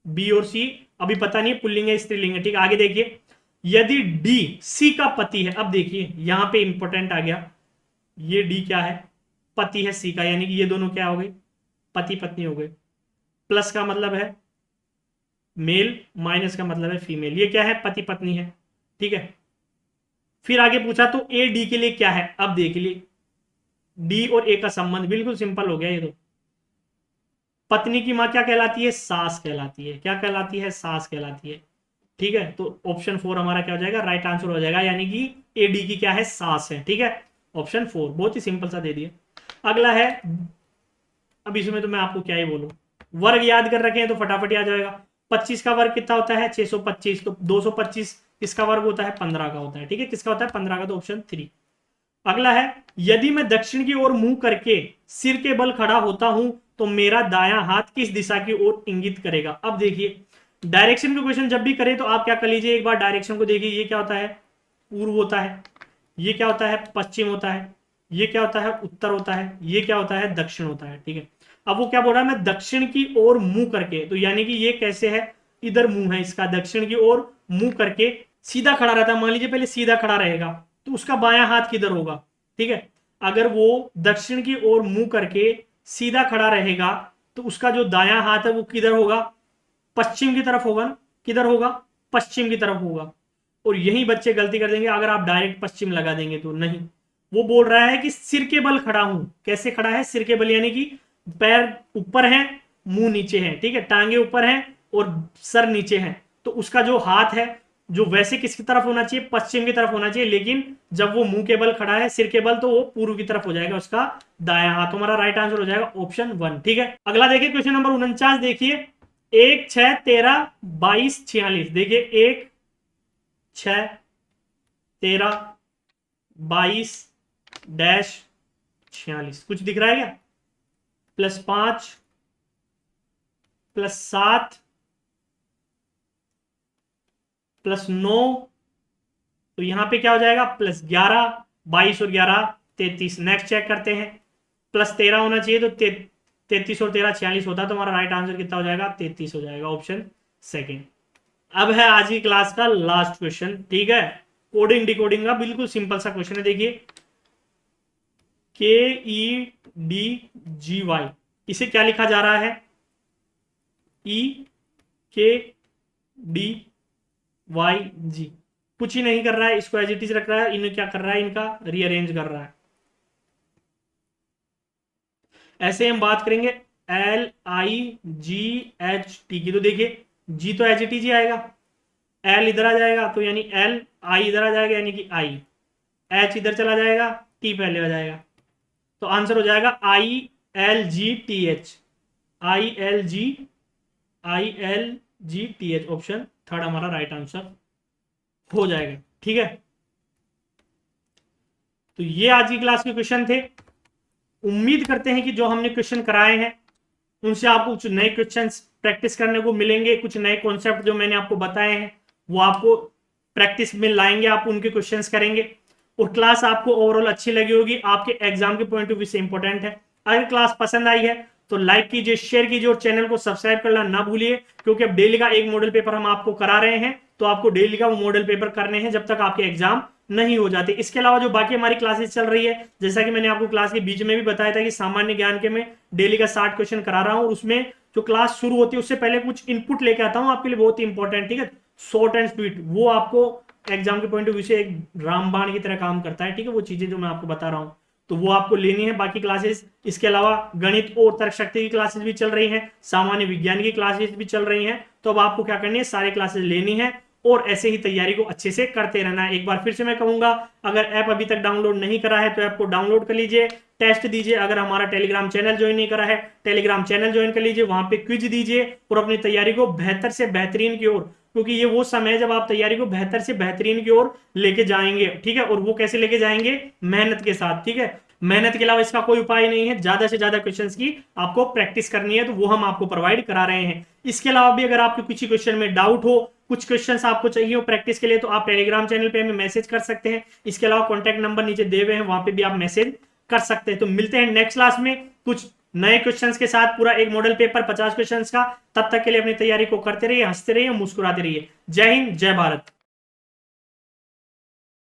बी और सी अभी पता नहीं पुल्लिंग है स्त्रीलिंग है, ठीक है। आगे देखिए, यदि डी सी का पति है, अब देखिए यहां पे इंपॉर्टेंट आ गया, ये डी क्या है, पति है सी का, यानी कि ये दोनों क्या हो गए, पति पत्नी हो गए। प्लस का मतलब है मेल, माइनस का मतलब है फीमेल, ये क्या है, पति पत्नी है, ठीक है। फिर आगे पूछा तो ए डी के लिए क्या है, अब देख लिए डी और ए का संबंध बिल्कुल सिंपल हो गया ये तो। पत्नी की मां क्या कहलाती है, सास कहलाती है, क्या कहलाती है, सास कहलाती है, ठीक है। तो ऑप्शन 4 हमारा क्या हो जाएगा, राइट आंसर हो जाएगा, यानी कि ए डी की क्या है, सास है, ठीक है। ऑप्शन 4 बहुत ही सिंपल सा दे दिया। अगला है, अब इसमें तो मैं आपको क्या ही बोलूं, वर्ग याद कर रखे हैं तो फटाफट आ जाएगा। 25 का वर्ग कितना होता है, 625, तो 225 किसका वर्ग होता है, 15 का होता है, ठीक है। किसका होता है, 15 का, तो ऑप्शन 3। अगला है, यदि मैं दक्षिण की ओर मुंह करके सिर के बल खड़ा होता हूं तो मेरा दायां हाथ किस दिशा की ओर इंगित करेगा। अब देखिए डायरेक्शन का क्वेश्चन जब भी करें तो आप क्या कर लीजिए, एक बार डायरेक्शन को देखिए, ये क्या होता है, पूर्व होता है, ये क्या होता है, पश्चिम होता है, ये क्या होता है, उत्तर होता है, ये क्या होता है, दक्षिण होता है, ठीक है। अब वो क्या बोल रहा है, मैं दक्षिण की ओर मुंह करके, तो यानी कि ये कैसे है, इधर मुंह है इसका, दक्षिण की ओर मुंह करके सीधा खड़ा रहता है। मान लीजिए पहले सीधा खड़ा रहेगा तो उसका बायां हाथ किधर होगा, ठीक है। अगर वो दक्षिण की ओर मुंह करके सीधा खड़ा रहेगा तो उसका जो दायां हाथ है वो किधर होगा, पश्चिम की तरफ होगा ना, किधर होगा, पश्चिम की तरफ होगा। और यही बच्चे गलती कर देंगे अगर आप डायरेक्ट पश्चिम लगा देंगे तो, नहीं, वो बोल रहा है कि सिर के बल खड़ा हूं, कैसे खड़ा है, सिर के बल, यानी कि पैर ऊपर है, मुंह नीचे है, ठीक है, टांगे ऊपर है और सर नीचे है, तो उसका जो हाथ है जो वैसे किसकी तरफ होना चाहिए, पश्चिम की तरफ होना चाहिए, लेकिन जब वो मुंह के बल खड़ा है, सिर के बल, तो वो पूर्व की तरफ हो जाएगा उसका दायां हाथ। हमारा राइट आंसर हो जाएगा ऑप्शन 1, ठीक है। अगला देखिए क्वेश्चन नंबर 49 देखिए, 1 6 13 22 46। देखिए 1 6 13 22 डैश 46। कुछ दिख रहा है क्या? +5 +7 +9, तो यहां पे क्या हो जाएगा? +11, 22 और 11 33। नेक्स्ट चेक करते हैं। +13 होना चाहिए, तो 33 और 13 46 होता, तो हमारा राइट आंसर कितना हो जाएगा? 33 हो जाएगा, ऑप्शन सेकेंड। अब है आज की क्लास का लास्ट क्वेश्चन, ठीक है, कोडिंग डिकोडिंग का बिल्कुल सिंपल सा क्वेश्चन है। देखिए KEDGY, इसे क्या लिखा जा रहा है? EKDYG। कुछ ही नहीं कर रहा है, इसको एज इट इज रख रहा है। इन्हें क्या कर रहा है? इनका रीअरेंज कर रहा है। ऐसे हम बात करेंगे LIGHT की, तो देखिए जी तो एच टी जी आएगा, एल इधर आ जाएगा तो यानी एल, आई इधर आ जाएगा यानी कि आई, एच इधर चला जाएगा, टी पहले आ जाएगा, तो आंसर हो जाएगा ILGTH। ILGTH ऑप्शन थर्ड हमारा राइट आंसर हो जाएगा, ठीक है। तो ये आज की क्लास के क्वेश्चन थे। उम्मीद करते हैं कि जो हमने क्वेश्चन कराए हैं उनसे आपको कुछ नए क्वेश्चंस प्रैक्टिस करने को मिलेंगे। कुछ नए कॉन्सेप्ट जो मैंने आपको बताए हैं वो आपको प्रैक्टिस में लाएंगे, आप उनके क्वेश्चंस करेंगे और क्लास आपको ओवरऑल अच्छी लगी होगी, आपके एग्जाम के पॉइंट ऑफ व्यू से इंपॉर्टेंट है। अगर क्लास पसंद आई है तो लाइक कीजिए, शेयर कीजिए और चैनल को सब्सक्राइब करना ना भूलिए, क्योंकि अब डेली का एक मॉडल पेपर हम आपको करा रहे हैं, तो आपको डेली का वो मॉडल पेपर करने हैं जब तक आपके एग्जाम नहीं हो जाते। इसके अलावा जो बाकी हमारी क्लासेस चल रही है, जैसा कि मैंने आपको क्लास के बीच में भी बताया था कि सामान्य ज्ञान के में डेली का 60 क्वेश्चन करा रहा हूं, और उसमें जो क्लास शुरू होती है उससे पहले कुछ इनपुट लेके आता हूं आपके लिए, बहुत ही इंपॉर्टेंट, ठीक है, शॉर्ट एंड स्वीट, वो आपको एग्जाम के पॉइंट ऑफ व्यू से एक रामबाण की तरह काम करता है, ठीक है, वो चीजें जो मैं आपको बता रहा हूं तो वो आपको लेनी है। बाकी क्लासेस, इसके अलावा गणित और तर्क शक्ति की क्लासेस भी चल रही हैं, सामान्य विज्ञान की क्लासेस भी चल रही हैं, तो अब आपको क्या करनी है? सारी क्लासेस लेनी है और ऐसे ही तैयारी को अच्छे से करते रहना है। एक बार फिर से मैं कहूंगा, अगर ऐप अभी तक डाउनलोड नहीं करा है तो ऐप को डाउनलोड कर लीजिए, टेस्ट दीजिए। अगर हमारा टेलीग्राम चैनल ज्वाइन नहीं करा है, टेलीग्राम चैनल ज्वाइन कर लीजिए, वहां पे क्विज दीजिए और अपनी तैयारी को बेहतर से बेहतरीन की ओर, क्योंकि ये वो समय है जब आप तैयारी को बेहतर से बेहतरीन की ओर लेके जाएंगे, ठीक है। और वो कैसे लेके जाएंगे? मेहनत के साथ, ठीक है। मेहनत के अलावा इसका कोई उपाय नहीं है, ज्यादा से ज्यादा क्वेश्चंस की आपको प्रैक्टिस करनी है, तो वो हम आपको प्रोवाइड करा रहे हैं। इसके अलावा भी अगर आपके कुछ क्वेश्चन में डाउट हो, कुछ क्वेश्चंस आपको चाहिए हो प्रैक्टिस के लिए, तो आप टेलीग्राम चैनल पे हमें मैसेज कर सकते हैं। इसके अलावा कॉन्टैक्ट नंबर नीचे दे हुए हैं, वहां पे भी आप मैसेज कर सकते हैं। तो मिलते हैं नेक्स्ट क्लास में कुछ नए क्वेश्चंस के साथ, पूरा एक मॉडल पेपर 50 क्वेश्चंस का। तब तक के लिए अपनी तैयारी को करते रहिए, हंसते रहिए, मुस्कुराते रहिए। जय हिंद, जय भारत।